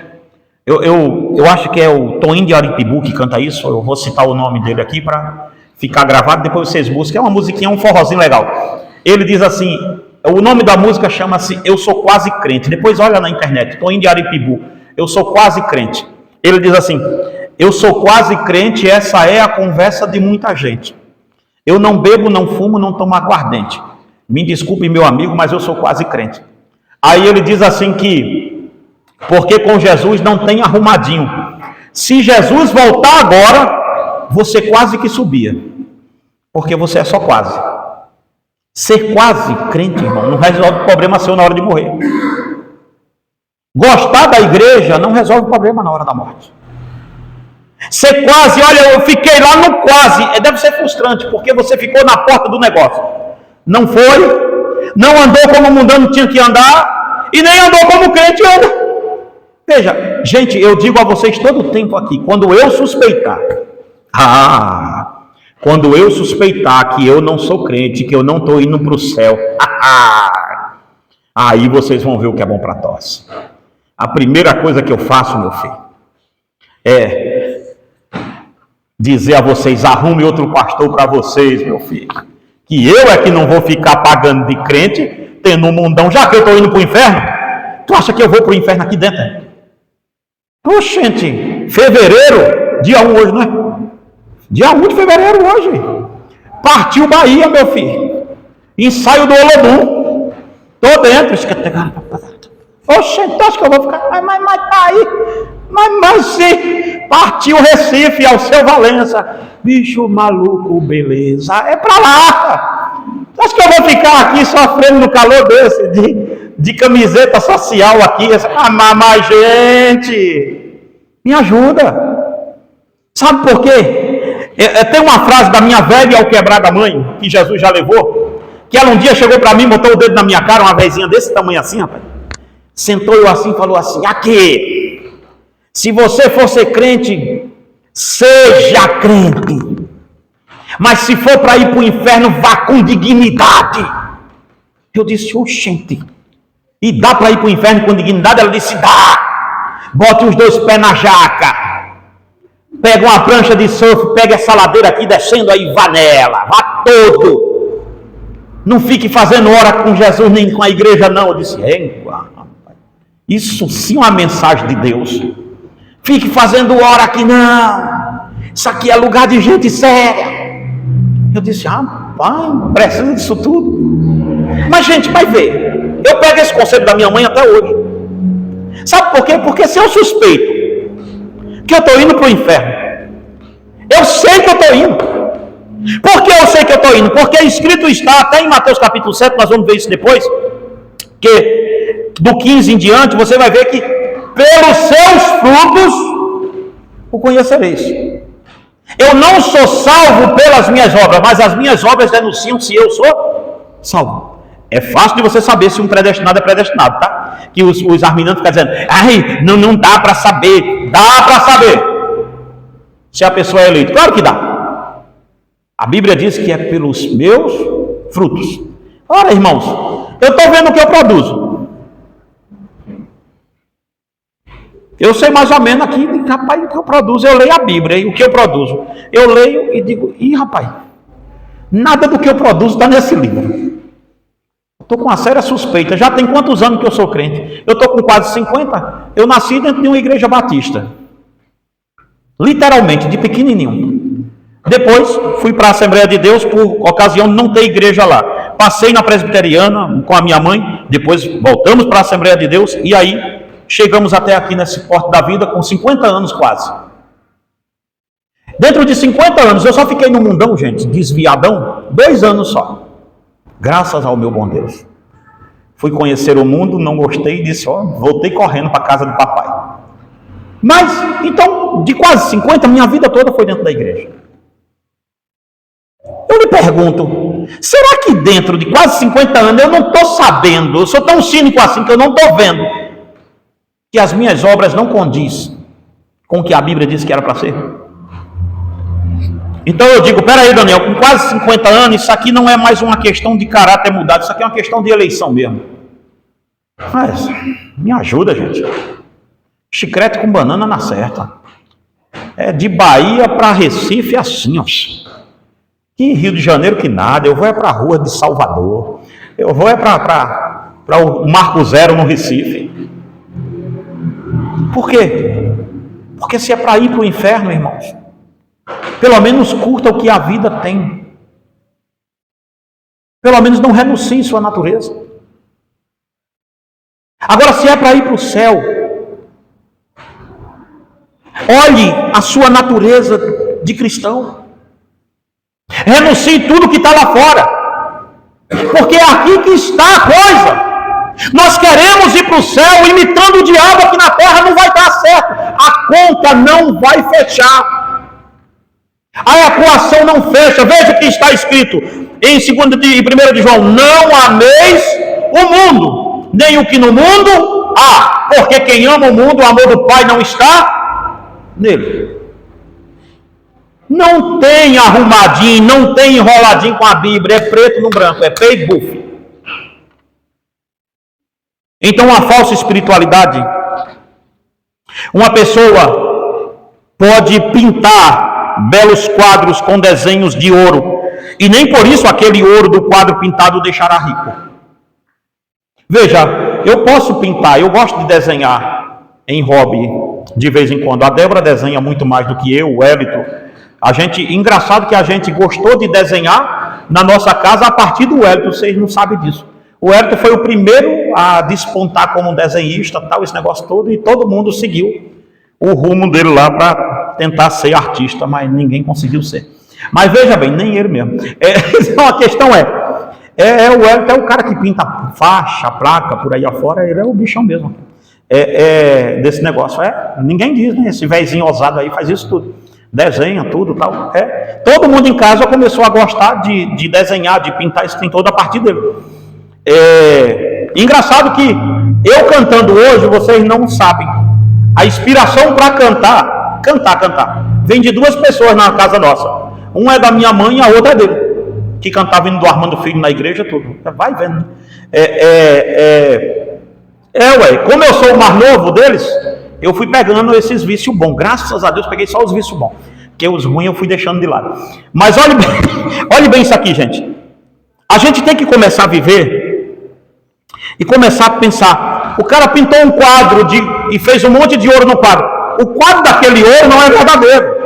Eu acho que é o Toninho de Aripibu que canta isso. Eu vou citar o nome dele aqui para ficar gravado, depois vocês buscam. É uma musiquinha, um forrozinho legal. Ele diz assim... O nome da música chama-se Eu Sou Quase Crente. Depois olha na internet, Toninho de Aripibu. eu sou quase crente. Ele diz assim: eu sou quase crente, essa é a conversa de muita gente. Eu não bebo, não fumo, não tomo aguardente. Me desculpe, meu amigo, mas eu sou quase crente. Aí ele diz assim que, porque com Jesus não tem arrumadinho. Se Jesus voltar agora, você quase que subia. Porque você é só quase. Ser quase crente, irmão, não resolve o problema seu na hora de morrer. Gostar da igreja não resolve o problema na hora da morte. Ser quase, olha, eu fiquei lá no quase, deve ser frustrante, porque você ficou na porta do negócio. Não foi, não andou como o mundano tinha que andar, e nem andou como o crente anda. Veja, gente, eu digo a vocês todo o tempo aqui, quando eu suspeitar que eu não sou crente, que eu não estou indo para o céu, aí vocês vão ver o que é bom para tosse. A primeira coisa que eu faço, meu filho, é dizer a vocês: arrume outro pastor para vocês, meu filho, que eu é que não vou ficar pagando de crente, tendo um mundão, já que eu estou indo para o inferno. Tu acha que eu vou para o inferno aqui dentro? Oxente, fevereiro, dia 1 hoje, não é? Dia 1 de fevereiro hoje. Partiu Bahia, meu filho. Ensaio do Olodum. Tô dentro. Oxente, tu acha que eu vou ficar? Mas tá aí. Mas sim. Partiu Recife, ao seu Valença. Bicho maluco, beleza. É pra lá. Tu acha que eu vou ficar aqui sofrendo no calor desse? De camiseta social aqui? Mas gente, me ajuda. Sabe por quê? Tem uma frase da minha velha ao quebrar da mãe, que Jesus já levou, que ela um dia chegou para mim, botou o dedo na minha cara, uma vezinha desse tamanho assim, rapaz. Sentou eu assim e falou assim: aqui, se você for ser crente, seja crente. Mas se for para ir para o inferno, vá com dignidade. Eu disse: oxente, e dá para ir para o inferno com dignidade? Ela disse: dá. Bote os 2 pés na jaca. Pega uma prancha de surf, pega essa ladeira aqui, descendo aí, vá nela, vá todo. Não fique fazendo hora com Jesus nem com a igreja, não. Eu disse: isso sim é uma mensagem de Deus. Fique fazendo hora aqui, não. Isso aqui é lugar de gente séria. Eu disse: pai, precisa disso tudo. Mas, gente, vai ver. Eu pego esse conselho da minha mãe até hoje. Sabe por quê? Porque se eu suspeito que eu estou indo para o inferno, eu sei que eu estou indo. Por que eu sei que eu estou indo? Porque escrito está, até em Mateus capítulo 7, nós vamos ver isso depois, que do 15 em diante, você vai ver que pelos seus frutos o conhecereis. Eu não sou salvo pelas minhas obras, mas as minhas obras denunciam se eu sou salvo. É fácil de você saber se um predestinado é predestinado, tá? Que os arminianos ficam dizendo: não dá para saber. Dá para saber se a pessoa é eleita. Claro que dá. A Bíblia diz que é pelos meus frutos. Ora, irmãos, eu estou vendo o que eu produzo. Eu sei mais ou menos aqui, rapaz, o que eu produzo. Eu leio a Bíblia e o que eu produzo. Eu leio e digo: rapaz, nada do que eu produzo está nesse livro. Estou com uma séria suspeita. Já tem quantos anos que eu sou crente? Eu estou com quase 50. Eu nasci dentro de uma igreja batista. Literalmente, de pequenininho. Depois, fui para a Assembleia de Deus por ocasião de não ter igreja lá. Passei na presbiteriana com a minha mãe. Depois voltamos para a Assembleia de Deus. E aí, chegamos até aqui nesse porto da vida com 50 anos quase. Dentro de 50 anos, eu só fiquei no mundão, gente, desviadão, 2 anos só. Graças ao meu bom Deus. Fui conhecer o mundo, não gostei, disse: voltei correndo para a casa do papai. Mas, então, de quase 50, minha vida toda foi dentro da igreja. Eu lhe pergunto, será que dentro de quase 50 anos eu não estou sabendo, eu sou tão cínico assim que eu não estou vendo que as minhas obras não condizem com o que a Bíblia diz que era para ser? Então eu digo: peraí, Daniel, com quase 50 anos, isso aqui não é mais uma questão de caráter mudado, isso aqui é uma questão de eleição mesmo. Mas, me ajuda, gente. Chiclete com banana na certa. É de Bahia para Recife assim, ó. Que Rio de Janeiro que nada, eu vou para a rua de Salvador. Eu vou para o Marco Zero no Recife. Por quê? Porque se é para ir para o inferno, irmãos, pelo menos curta o que a vida tem. Pelo menos não renuncie em sua natureza. Agora, se é para ir para o céu, olhe a sua natureza de cristão. Renuncie tudo que está lá fora. Porque é aqui que está a coisa. Nós queremos ir para o céu imitando o diabo aqui na terra, não vai dar certo. A conta não vai fechar. A equação não fecha. Veja o que está escrito em 1 de João: não ameis o mundo, nem o que no mundo há, porque quem ama o mundo, o amor do Pai não está nele. Não tem arrumadinho, não tem enroladinho com a Bíblia, é preto no branco, é pay buff. Então, a falsa espiritualidade, uma pessoa pode pintar belos quadros com desenhos de ouro, e nem por isso aquele ouro do quadro pintado o deixará rico. Veja, eu posso pintar, eu gosto de desenhar em hobby de vez em quando. A Débora desenha muito mais do que eu, o Hélito. Engraçado que a gente gostou de desenhar na nossa casa a partir do Hélito, vocês não sabem disso. O Hélito foi o primeiro a despontar como desenhista, tal, esse negócio todo, e todo mundo seguiu o rumo dele lá para tentar ser artista, mas ninguém conseguiu ser. Mas veja bem, nem ele mesmo. Então a questão o Hélito é o cara que pinta faixa, placa, por aí afora, ele é o bichão mesmo. Desse negócio. Ninguém diz, né? Esse velhinho ousado aí faz isso tudo. Desenha tudo, tal. Todo mundo em casa começou a gostar de desenhar, de pintar esse trem todo a partir dele. Engraçado que eu cantando hoje, vocês não sabem. A inspiração para cantar, vem de duas pessoas na casa nossa. Uma é da minha mãe e a outra é dele, que cantava indo do Armando Filho na igreja, tudo. Vai vendo. Como eu sou o mais novo deles, eu fui pegando esses vícios bons. Graças a Deus peguei só os vícios bons, porque os ruins eu fui deixando de lado. Mas olhe bem isso aqui, gente. A gente tem que começar a viver e começar a pensar. O cara pintou um quadro e fez um monte de ouro no quadro. O quadro daquele ouro não é verdadeiro.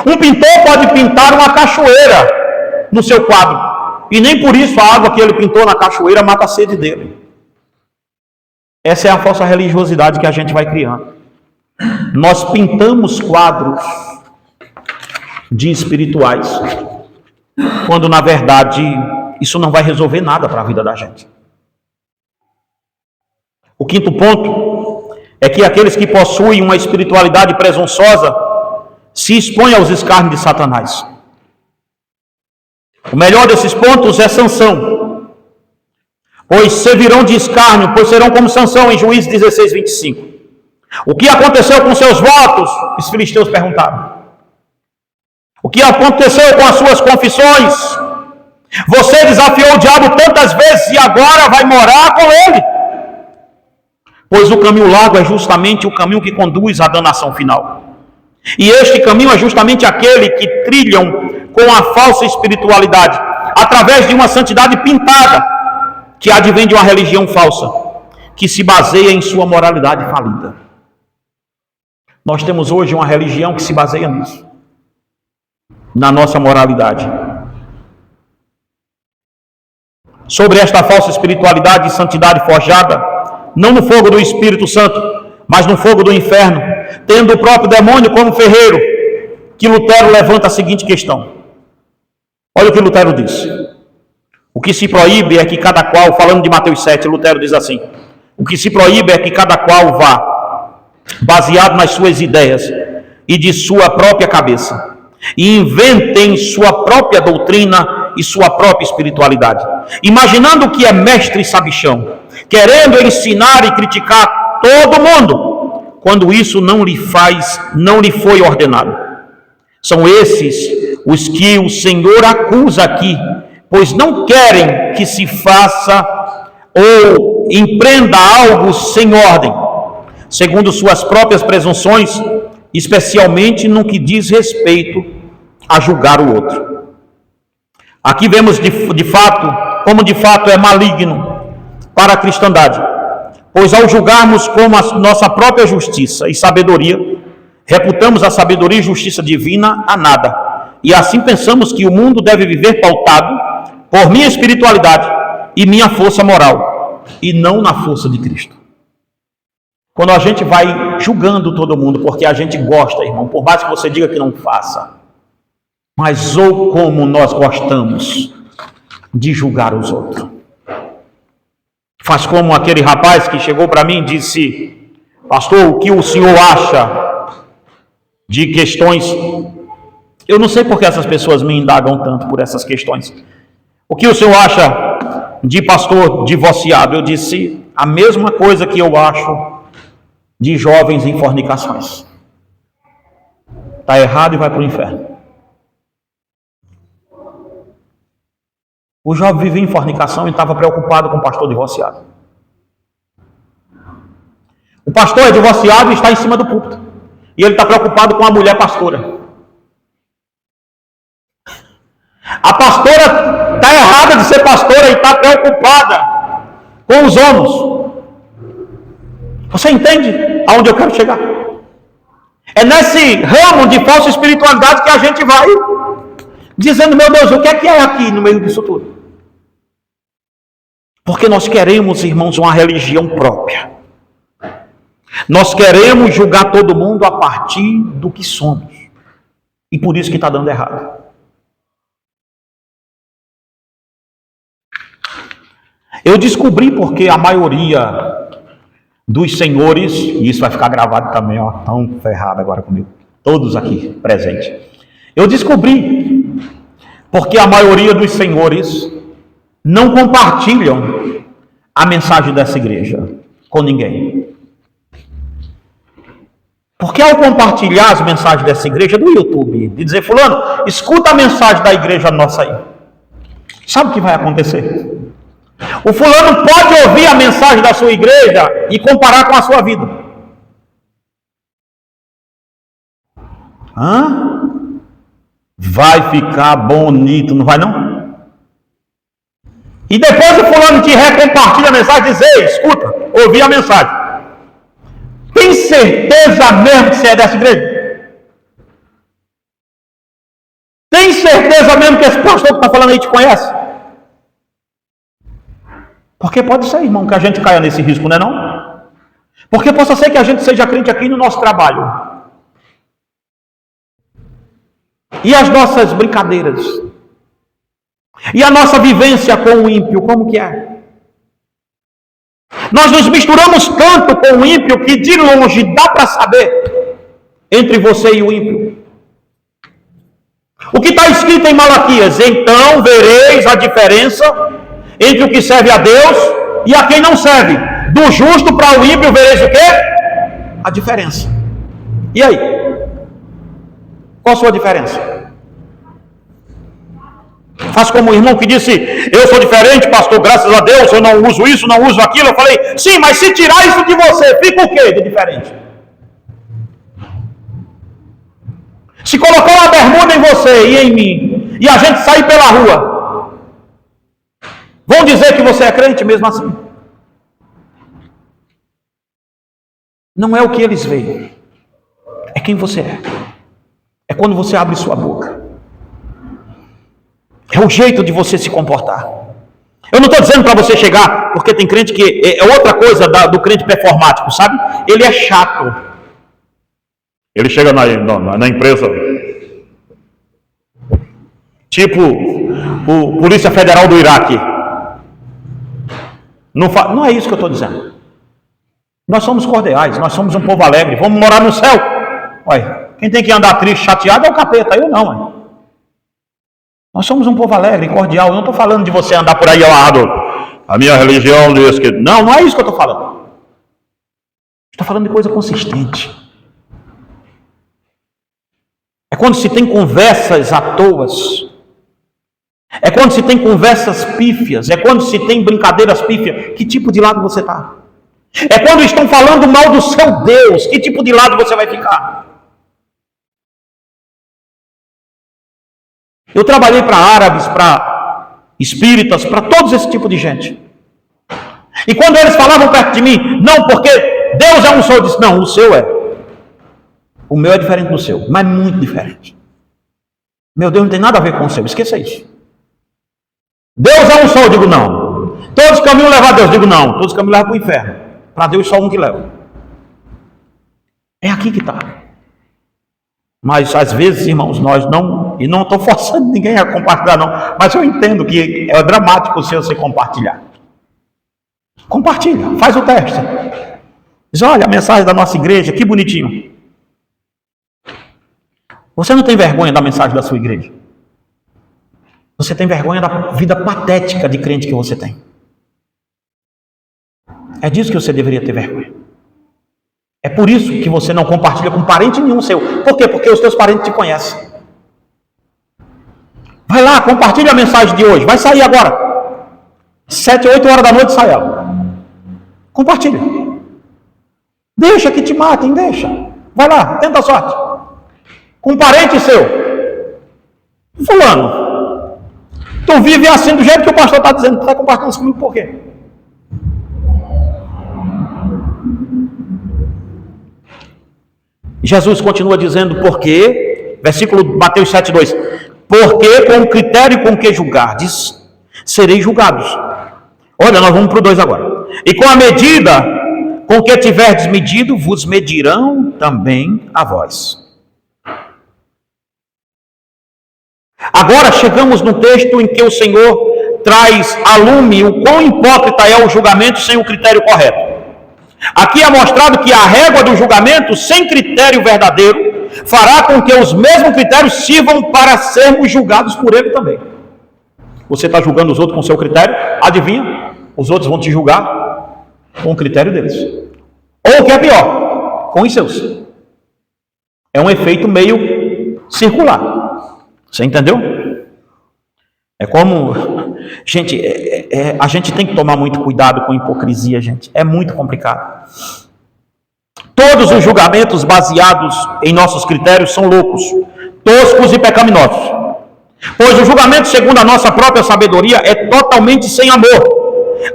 Um pintor pode pintar uma cachoeira no seu quadro, e nem por isso a água que ele pintou na cachoeira mata a sede dele. Essa é a falsa religiosidade que a gente vai criando. Nós pintamos quadros de espirituais, quando na verdade isso não vai resolver nada para a vida da gente. O quinto ponto é que aqueles que possuem uma espiritualidade presunçosa se expõem aos escárnios de Satanás. O melhor desses pontos é Sansão, pois servirão de escárnio, pois serão como Sansão em Juízes 16, 25. O que aconteceu com seus votos? Os filisteus perguntaram. O que aconteceu com as suas confissões? Você desafiou o diabo tantas vezes e agora vai morar com ele. Pois o caminho largo é justamente o caminho que conduz à danação final. E este caminho é justamente aquele que trilham com a falsa espiritualidade, através de uma santidade pintada, que advém de uma religião falsa, que se baseia em sua moralidade falida. Nós temos hoje uma religião que se baseia nisso, na nossa moralidade. Sobre esta falsa espiritualidade e santidade forjada, não no fogo do Espírito Santo, mas no fogo do inferno, tendo o próprio demônio como ferreiro, que Lutero levanta a seguinte questão. Olha o que Lutero diz. O que se proíbe é que cada qual, falando de Mateus 7, Lutero diz assim: o que se proíbe é que cada qual vá, baseado nas suas ideias e de sua própria cabeça, e inventem sua própria doutrina e sua própria espiritualidade, imaginando que é mestre e sabichão, querendo ensinar e criticar todo mundo, quando isso não lhe foi ordenado. São esses os que o Senhor acusa aqui, pois não querem que se faça ou empreenda algo sem ordem, segundo suas próprias presunções, especialmente no que diz respeito a julgar o outro. Aqui vemos de fato, como de fato é maligno para a cristandade, Pois ao julgarmos como a nossa própria justiça e sabedoria, reputamos a sabedoria e justiça divina a nada. E assim pensamos que o mundo deve viver pautado por minha espiritualidade e minha força moral, e não na força de Cristo. Quando a gente vai julgando todo mundo, porque a gente gosta, irmão, por mais que você diga que não faça, mas ou como nós gostamos de julgar os outros. Faz como aquele rapaz que chegou para mim e disse: pastor, o que o senhor acha de questões... Eu não sei porque essas pessoas me indagam tanto por essas questões. O que o senhor acha de pastor divorciado? Eu disse a mesma coisa que eu acho de jovens em fornicações. Está errado e vai para o inferno. O jovem vivia em fornicação e estava preocupado com o pastor divorciado. O pastor é divorciado e está em cima do púlpito. E ele está preocupado com a mulher pastora. A pastora está errada de ser pastora e está preocupada com os homens. Você entende aonde eu quero chegar? É nesse ramo de falsa espiritualidade que a gente vai dizendo: meu Deus, o que é aqui no meio disso tudo? Porque nós queremos, irmãos, uma religião própria. Nós queremos julgar todo mundo a partir do que somos. E por isso que está dando errado. Eu descobri porque a maioria dos senhores, e isso vai ficar gravado também, ó, tão ferrado agora comigo, todos aqui presentes. Eu descobri porque a maioria dos senhores não compartilham a mensagem dessa igreja com ninguém. Porque ao compartilhar as mensagens dessa igreja do YouTube, de dizer: fulano, escuta a mensagem da igreja nossa aí, sabe o que vai acontecer? O fulano pode ouvir a mensagem da sua igreja e comparar com a sua vida. Vai ficar bonito, não vai não? E depois o fulano te recompartilha a mensagem e diz: ei, escuta, ouvi a mensagem. Tem certeza mesmo que você é dessa igreja? Tem certeza mesmo que esse pastor que está falando aí te conhece? Porque pode ser, irmão, que a gente caia nesse risco, não é não? Porque possa ser que a gente seja crente aqui no nosso trabalho. E as nossas brincadeiras. E a nossa vivência com o ímpio, como que é? Nós nos misturamos tanto com o ímpio que de longe dá para saber entre você e o ímpio. O que está escrito em Malaquias: então vereis a diferença entre o que serve a Deus e a quem não serve. Do justo para o ímpio vereis o quê? A diferença. E aí? Qual a sua diferença? Faz como o irmão que disse: eu sou diferente, pastor, graças a Deus, eu não uso isso, não uso aquilo. Eu falei: sim, mas se tirar isso de você, fica o quê de diferente? Se colocar uma bermuda em você e em mim, e a gente sair pela rua, vão dizer que você é crente mesmo assim? Não é o que eles veem, é quem você é. É quando você abre sua boca. É o jeito de você se comportar. Eu não estou dizendo para você chegar, porque tem crente que é outra coisa do crente performático, sabe? Ele é chato. Ele chega na empresa, tipo o Polícia Federal do Iraque. Não é isso que eu estou dizendo. Nós somos cordiais, nós somos um povo alegre. Vamos morar no céu. Olha, quem tem que andar triste, chateado é o capeta, eu não. Ué. Nós somos um povo alegre, cordial. Eu não estou falando de você andar por aí ao lado. A minha religião diz que... Não é isso que eu estou falando. Estou falando de coisa consistente. É quando se tem conversas à toa. É quando se tem conversas pífias. É quando se tem brincadeiras pífias. Que tipo de lado você está? É quando estão falando mal do seu Deus. Que tipo de lado você vai ficar? Eu trabalhei para árabes, para espíritas, para todos esse tipo de gente. E quando eles falavam perto de mim, não, porque Deus é um só, eu disse, não, o seu é. O meu é diferente do seu, mas muito diferente. Meu Deus não tem nada a ver com o seu, esqueça isso. Deus é um só, eu digo não. Todos os caminhos levam a Deus, eu digo não. Todos os caminhos levam para o inferno. Para Deus só um que leva. É aqui que está. Mas às vezes, irmãos, nós não, e não estou forçando ninguém a compartilhar não, mas eu entendo que é dramático se você compartilhar. Compartilha, faz o teste. Diz, olha a mensagem da nossa igreja, que bonitinho. Você não tem vergonha da mensagem da sua igreja? Você tem vergonha da vida patética de crente que você tem. É disso que você deveria ter vergonha. É por isso que você não compartilha com parente nenhum seu. Por quê? Porque os teus parentes te conhecem. Vai lá, compartilha a mensagem de hoje. Vai sair agora. 7, 8 horas da noite sai ela. Compartilha. Deixa que te matem, deixa. Vai lá, tenta a sorte. Com um parente seu. Fulano, tu vive assim do jeito que o pastor está dizendo. Tu está compartilhando isso comigo por quê? Jesus continua dizendo porque, versículo Mateus 7,2, porque com o critério com que julgardes, sereis julgados. Olha, nós vamos para o 2 agora. E com a medida com que tiverdes medido, vos medirão também a vós. Agora chegamos no texto em que o Senhor traz a lume o quão hipócrita é o julgamento sem o critério correto. Aqui é mostrado que a régua do julgamento, sem critério verdadeiro, fará com que os mesmos critérios sirvam para sermos julgados por ele também. Você está julgando os outros com seu critério, adivinha? Os outros vão te julgar com o critério deles. Ou o que é pior, com os seus. É um efeito meio circular. Você entendeu? É como... Gente, a gente tem que tomar muito cuidado com hipocrisia, gente. É muito complicado. Todos os julgamentos baseados em nossos critérios são loucos, toscos e pecaminosos. Pois o julgamento segundo a nossa própria sabedoria é totalmente sem amor.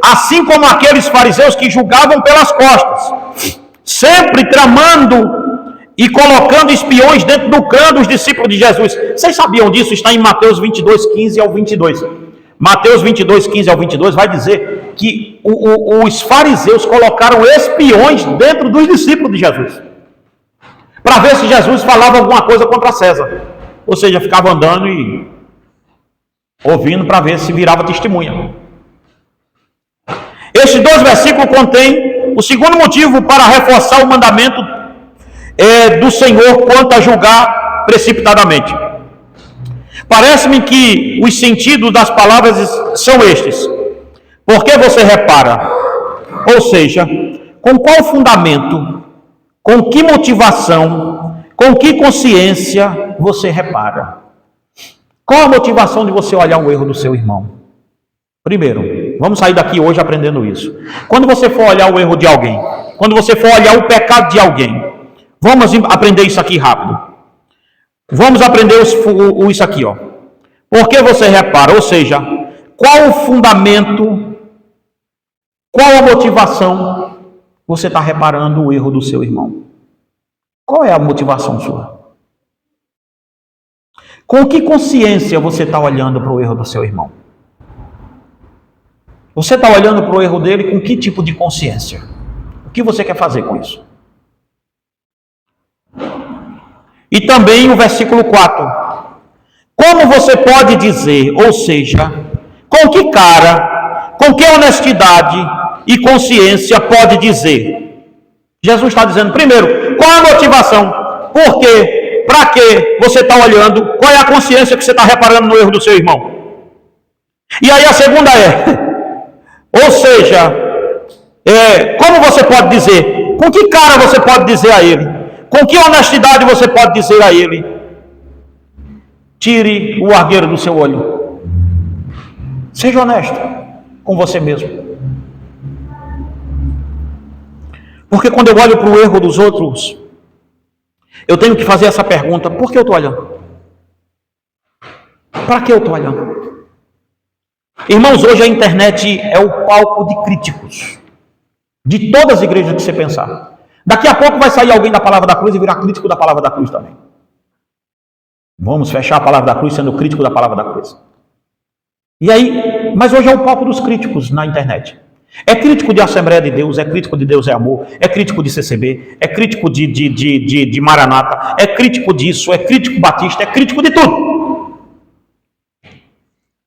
Assim como aqueles fariseus que julgavam pelas costas, sempre tramando e colocando espiões dentro do clã dos discípulos de Jesus. Vocês sabiam disso? Está em Mateus 22, 15 ao 22. Mateus 22, 15 ao 22 vai dizer que os fariseus colocaram espiões dentro dos discípulos de Jesus, para ver se Jesus falava alguma coisa contra César. Ou seja, ficava andando e ouvindo para ver se virava testemunha. Estes 2 versículos contêm o segundo motivo para reforçar o mandamento do Senhor quanto a julgar precipitadamente. Parece-me que os sentidos das palavras são estes. Por que você repara? Ou seja, com qual fundamento, com que motivação, com que consciência você repara? Qual a motivação de você olhar o erro do seu irmão? Primeiro, vamos sair daqui hoje aprendendo isso. Quando você for olhar o erro de alguém, quando você for olhar o pecado de alguém, vamos aprender isso aqui rápido. Vamos aprender isso aqui, ó. Por que você repara? Ou seja, qual o fundamento, qual a motivação você está reparando o erro do seu irmão? Qual é a motivação sua? Com que consciência você está olhando para o erro do seu irmão? Você está olhando para o erro dele com que tipo de consciência? O que você quer fazer com isso? E também o versículo 4. Como você pode dizer, ou seja, com que cara, com que honestidade e consciência pode dizer? Jesus está dizendo, primeiro, qual a motivação? Por quê? Para que você está olhando? Qual é a consciência que você está reparando no erro do seu irmão? E aí a segunda ou seja, como você pode dizer? Com que cara você pode dizer a ele? Com que honestidade você pode dizer a ele? Tire o argueiro do seu olho. Seja honesto com você mesmo. Porque quando eu olho para o erro dos outros, eu tenho que fazer essa pergunta: por que eu estou olhando? Para que eu estou olhando? Irmãos, hoje a internet é o palco de críticos. De todas as igrejas que você pensar. Daqui a pouco vai sair alguém da palavra da cruz e virar crítico da palavra da cruz também. Vamos fechar a palavra da cruz sendo crítico da palavra da cruz. E aí, mas hoje é o palco dos críticos na internet. É crítico de Assembleia de Deus, é crítico de Deus é Amor, é crítico de CCB, é crítico de Maranata, é crítico disso, é crítico batista, é crítico de tudo.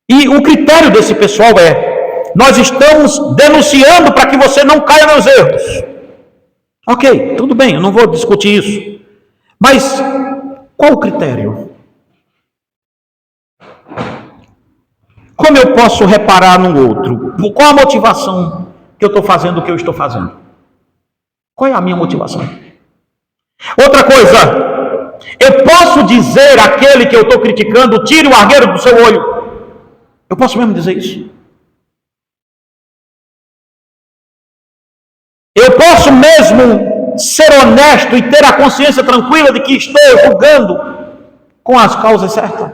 E o critério desse pessoal é: nós estamos denunciando para que você não caia nos erros. Ok, tudo bem, eu não vou discutir isso. Mas qual o critério? Como eu posso reparar no outro? Qual a motivação que eu estou fazendo o que eu estou fazendo? Qual é a minha motivação? Outra coisa, eu posso dizer àquele que eu estou criticando: tire o argueiro do seu olho. Eu posso mesmo dizer isso? Eu posso mesmo ser honesto e ter a consciência tranquila de que estou julgando com as causas certas?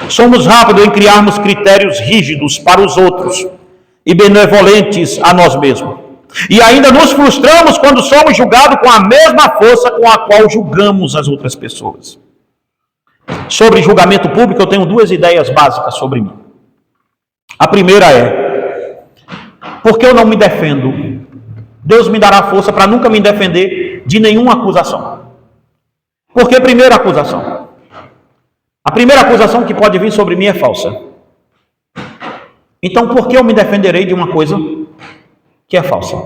Somos rápidos em criarmos critérios rígidos para os outros e benevolentes a nós mesmos. E ainda nos frustramos quando somos julgados com a mesma força com a qual julgamos as outras pessoas. Sobre julgamento público, eu tenho duas ideias básicas sobre mim. A primeira é: porque eu não me defendo? Deus me dará força para nunca me defender de nenhuma acusação. Porque primeira acusação. A primeira acusação que pode vir sobre mim é falsa. Então, por que eu me defenderei de uma coisa que é falsa?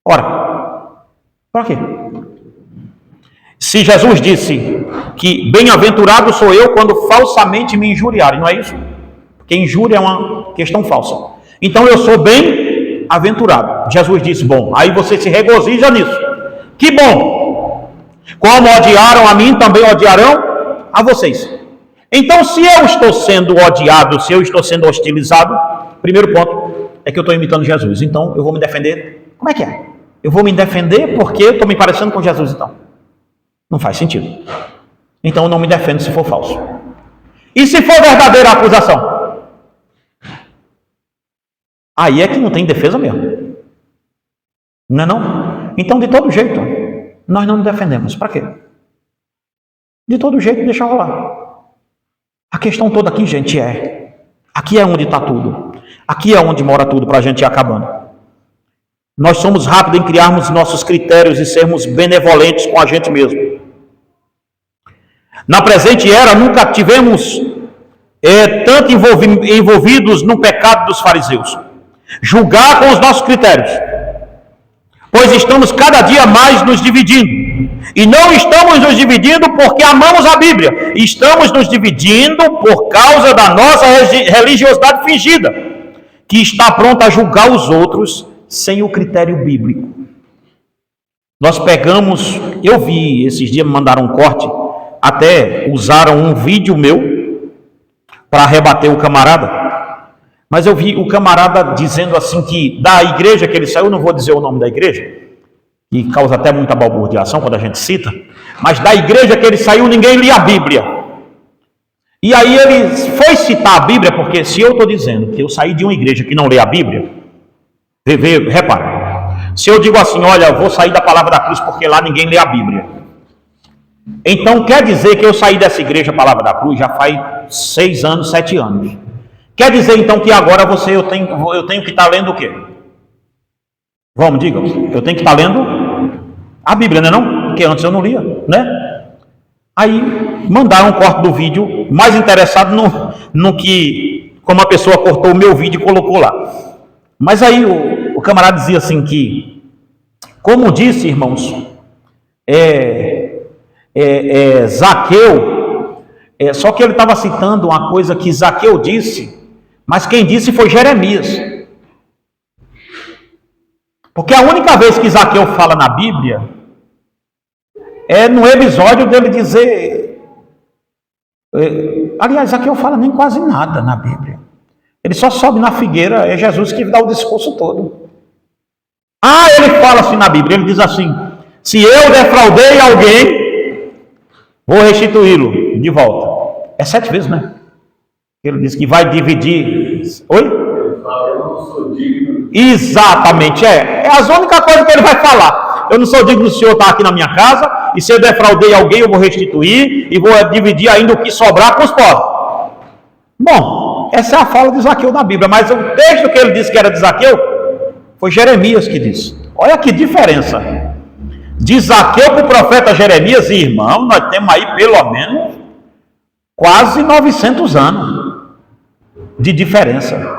Ora, para quê? Se Jesus disse que bem-aventurado sou eu quando falsamente me injuriarem, não é isso? Porque injúria é uma questão falsa. Então eu sou bem-aventurado. Jesus disse: bom, aí você se regozija nisso. Que bom! Como odiaram a mim, também odiarão a vocês. Então, se eu estou sendo odiado, se eu estou sendo hostilizado, primeiro ponto é que eu estou imitando Jesus. Então, eu vou me defender. Como é que é? Eu vou me defender porque eu estou me parecendo com Jesus, então. Não faz sentido. Então, eu não me defendo se for falso. E se for verdadeira a acusação? Aí é que não tem defesa mesmo. Não é não? Então, de todo jeito, nós não nos defendemos. Para quê? De todo jeito, deixa rolar. A questão toda aqui, gente, aqui é onde está tudo. Aqui é onde mora tudo para a gente ir acabando. Nós somos rápidos em criarmos nossos critérios e sermos benevolentes com a gente mesmo. Na presente era, nunca tivemos tanto envolvidos no pecado dos fariseus. Julgar com os nossos critérios. Pois estamos cada dia mais nos dividindo. E não estamos nos dividindo porque amamos a Bíblia. Estamos nos dividindo por causa da nossa religiosidade fingida, que está pronta a julgar os outros sem o critério bíblico. Nós pegamos, eu vi, esses dias me mandaram um corte, até usaram um vídeo meu para rebater o camarada. Mas eu vi o camarada dizendo assim que da igreja que ele saiu, não vou dizer o nome da igreja, que causa até muita balbuciação quando a gente cita, mas da igreja que ele saiu, ninguém lia a Bíblia. E aí ele foi citar a Bíblia, porque se eu estou dizendo que eu saí de uma igreja que não lê a Bíblia, repara, se eu digo assim: olha, eu vou sair da palavra da cruz porque lá ninguém lê a Bíblia, então quer dizer que eu saí dessa igreja palavra da cruz já faz 6 anos, 7 anos. Quer dizer então que agora eu tenho que estar lendo o quê? Vamos, digam, eu tenho que estar lendo a Bíblia, não é não? Porque antes eu não lia, né? Aí mandaram um corte do vídeo, mais interessado no que, como a pessoa cortou o meu vídeo e colocou lá. Mas aí o camarada dizia assim que, como disse, irmãos, Zaqueu, só que ele estava citando uma coisa que Zaqueu disse, mas quem disse foi Jeremias. Porque a única vez que Zaqueu fala na Bíblia é no episódio dele dizer... aliás, Zaqueu fala nem quase nada na Bíblia. Ele só sobe na figueira, é Jesus que dá o discurso todo. Ele fala assim na Bíblia, ele diz assim: se eu defraudei alguém, vou restituí-lo de volta. É 7 vezes, né? Ele diz que vai dividir... Oi? Eu não sou digno. Exatamente, é a única coisa que ele vai falar. Eu não sou digno do Senhor estar aqui na minha casa, e se eu defraudei alguém, eu vou restituir, e vou dividir ainda o que sobrar com os pobres. Bom, essa é a fala de Zaqueu na Bíblia, mas o texto que ele disse que era de Zaqueu, foi Jeremias que disse. Olha que diferença. De Zaqueu para o profeta Jeremias, irmão, nós temos aí pelo menos quase 900 anos de diferença.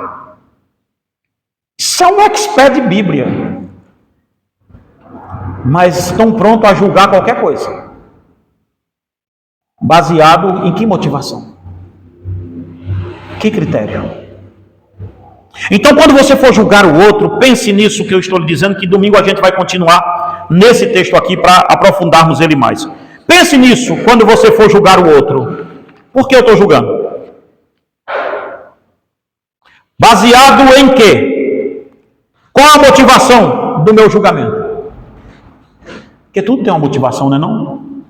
São um expert de Bíblia, mas estão prontos a julgar qualquer coisa. Baseado em que motivação? Que critério? Então, quando você for julgar o outro, pense nisso que eu estou lhe dizendo, que domingo a gente vai continuar nesse texto aqui para aprofundarmos ele mais. Pense nisso quando você for julgar o outro. Por que eu estou julgando? Baseado em quê? Qual a motivação do meu julgamento? Porque tudo tem uma motivação, não é não?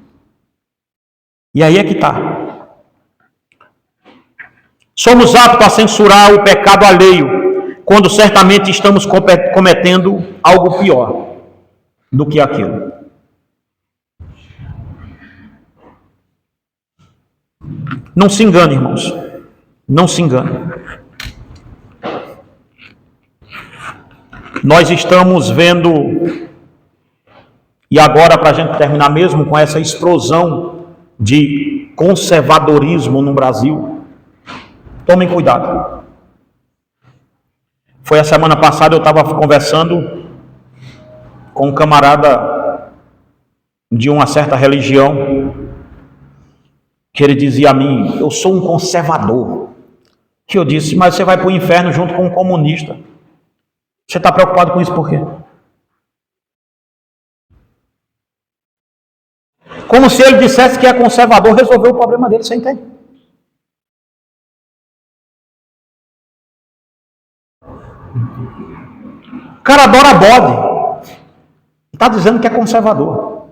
E aí é que está. Somos aptos a censurar o pecado alheio, quando certamente estamos cometendo algo pior do que aquilo. Não se engane, irmãos. Não se engane. Nós estamos vendo, e agora para a gente terminar mesmo com essa explosão de conservadorismo no Brasil, tomem cuidado. Foi a semana passada, eu estava conversando com um camarada de uma certa religião, que ele dizia a mim, eu sou um conservador. Que eu disse, mas você vai para o inferno junto com um comunista. Você está preocupado com isso por quê? Como se ele dissesse que é conservador, resolveu o problema dele, você entende? O cara adora bode. Está dizendo que é conservador.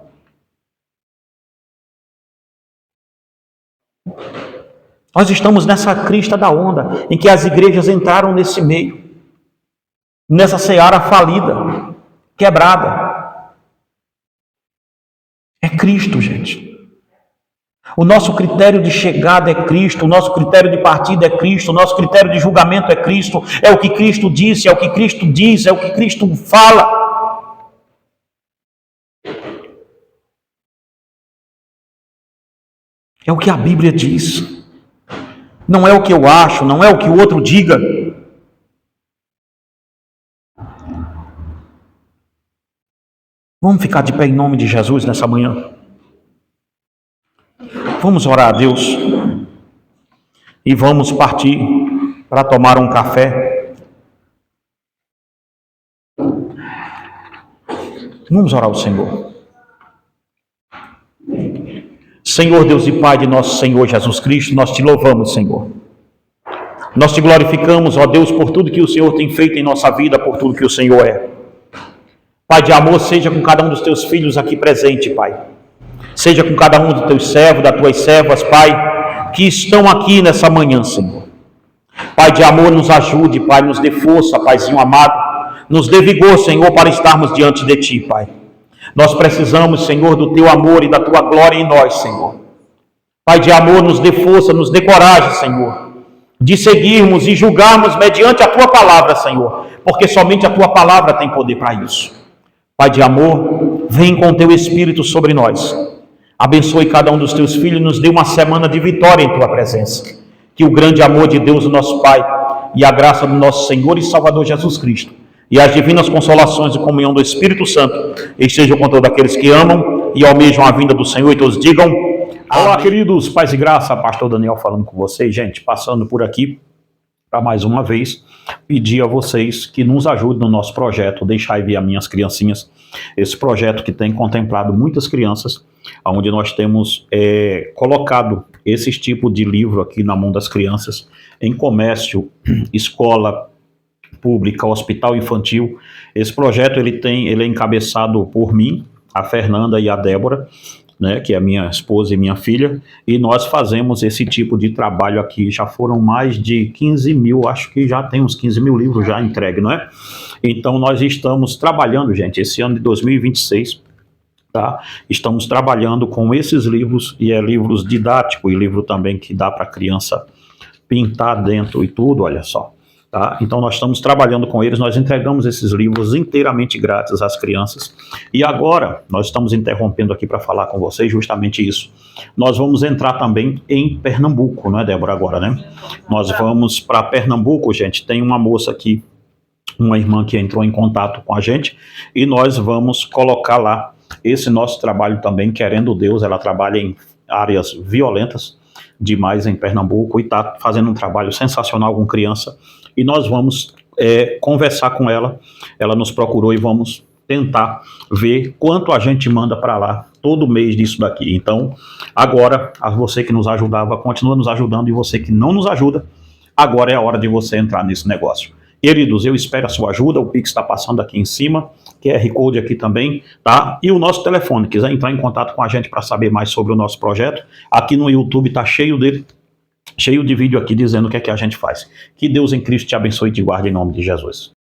Nós estamos nessa crista da onda, em que as igrejas entraram nesse meio. Nessa seara falida, quebrada. É Cristo, gente. O nosso critério de chegada é Cristo, o nosso critério de partida é Cristo, o nosso critério de julgamento é Cristo, é o que Cristo disse, é o que Cristo diz, é o que Cristo fala. É o que a Bíblia diz. Não é o que eu acho, não é o que o outro diga. Vamos ficar de pé em nome de Jesus nessa manhã. Vamos orar a Deus. E vamos partir para tomar um café. Vamos orar ao Senhor. Senhor Deus e Pai de nosso Senhor Jesus Cristo, nós te louvamos, Senhor. Nós te glorificamos, ó Deus, por tudo que o Senhor tem feito em nossa vida, por tudo que o Senhor é. Pai de amor, seja com cada um dos teus filhos aqui presente, Pai. Seja com cada um dos teus servos, das tuas servas, Pai, que estão aqui nessa manhã, Senhor. Pai de amor, nos ajude, Pai, nos dê força, Paizinho amado, nos dê vigor, Senhor, para estarmos diante de Ti, Pai. Nós precisamos, Senhor, do Teu amor e da Tua glória em nós, Senhor. Pai de amor, nos dê força, nos dê coragem, Senhor, de seguirmos e julgarmos mediante a Tua palavra, Senhor, porque somente a Tua palavra tem poder para isso. Pai de amor, vem com Teu Espírito sobre nós. Abençoe cada um dos Teus filhos e nos dê uma semana de vitória em Tua presença. Que o grande amor de Deus, o nosso Pai, e a graça do nosso Senhor e Salvador Jesus Cristo, e as divinas consolações e comunhão do Espírito Santo, estejam com todos aqueles que amam e almejam a vinda do Senhor, e todos digam: olá, queridos, paz e graça, pastor Daniel falando com vocês, gente, passando por aqui, para mais uma vez, pedir a vocês que nos ajudem no nosso projeto, Deixai Vir as Minhas Criancinhas, esse projeto que tem contemplado muitas crianças, onde nós temos colocado esse tipo de livro aqui na mão das crianças, em comércio, escola pública, hospital infantil. Esse projeto ele é encabeçado por mim, a Fernanda e a Débora, né, que é minha esposa e minha filha, e nós fazemos esse tipo de trabalho aqui. Já foram mais de 15 mil, acho que já tem uns 15 mil livros já entregues, não é? Então nós estamos trabalhando, gente, esse ano de 2026, tá? Estamos trabalhando com esses livros, e é livros didáticos, e livro também que dá para a criança pintar dentro e tudo, olha só. Tá? Então nós estamos trabalhando com eles, nós entregamos esses livros inteiramente grátis às crianças. E agora nós estamos interrompendo aqui para falar com vocês justamente isso. Nós vamos entrar também em Pernambuco, não é, Débora, agora, né? Nós vamos para Pernambuco, gente. Tem uma moça aqui, uma irmã que entrou em contato com a gente, e nós vamos colocar lá esse nosso trabalho também, querendo Deus. Ela trabalha em áreas violentas demais em Pernambuco e está fazendo um trabalho sensacional com criança, e nós vamos conversar com ela. Ela nos procurou e vamos tentar ver quanto a gente manda para lá todo mês disso daqui. Então, agora, a você que nos ajudava, continua nos ajudando, e você que não nos ajuda, agora é a hora de você entrar nesse negócio. Queridos, eu espero a sua ajuda. O Pix está passando aqui em cima, QR Code aqui também, tá? E o nosso telefone, quiser entrar em contato com a gente para saber mais sobre o nosso projeto, aqui no YouTube está cheio de vídeo aqui dizendo o que é que a gente faz. Que Deus em Cristo te abençoe e te guarde em nome de Jesus.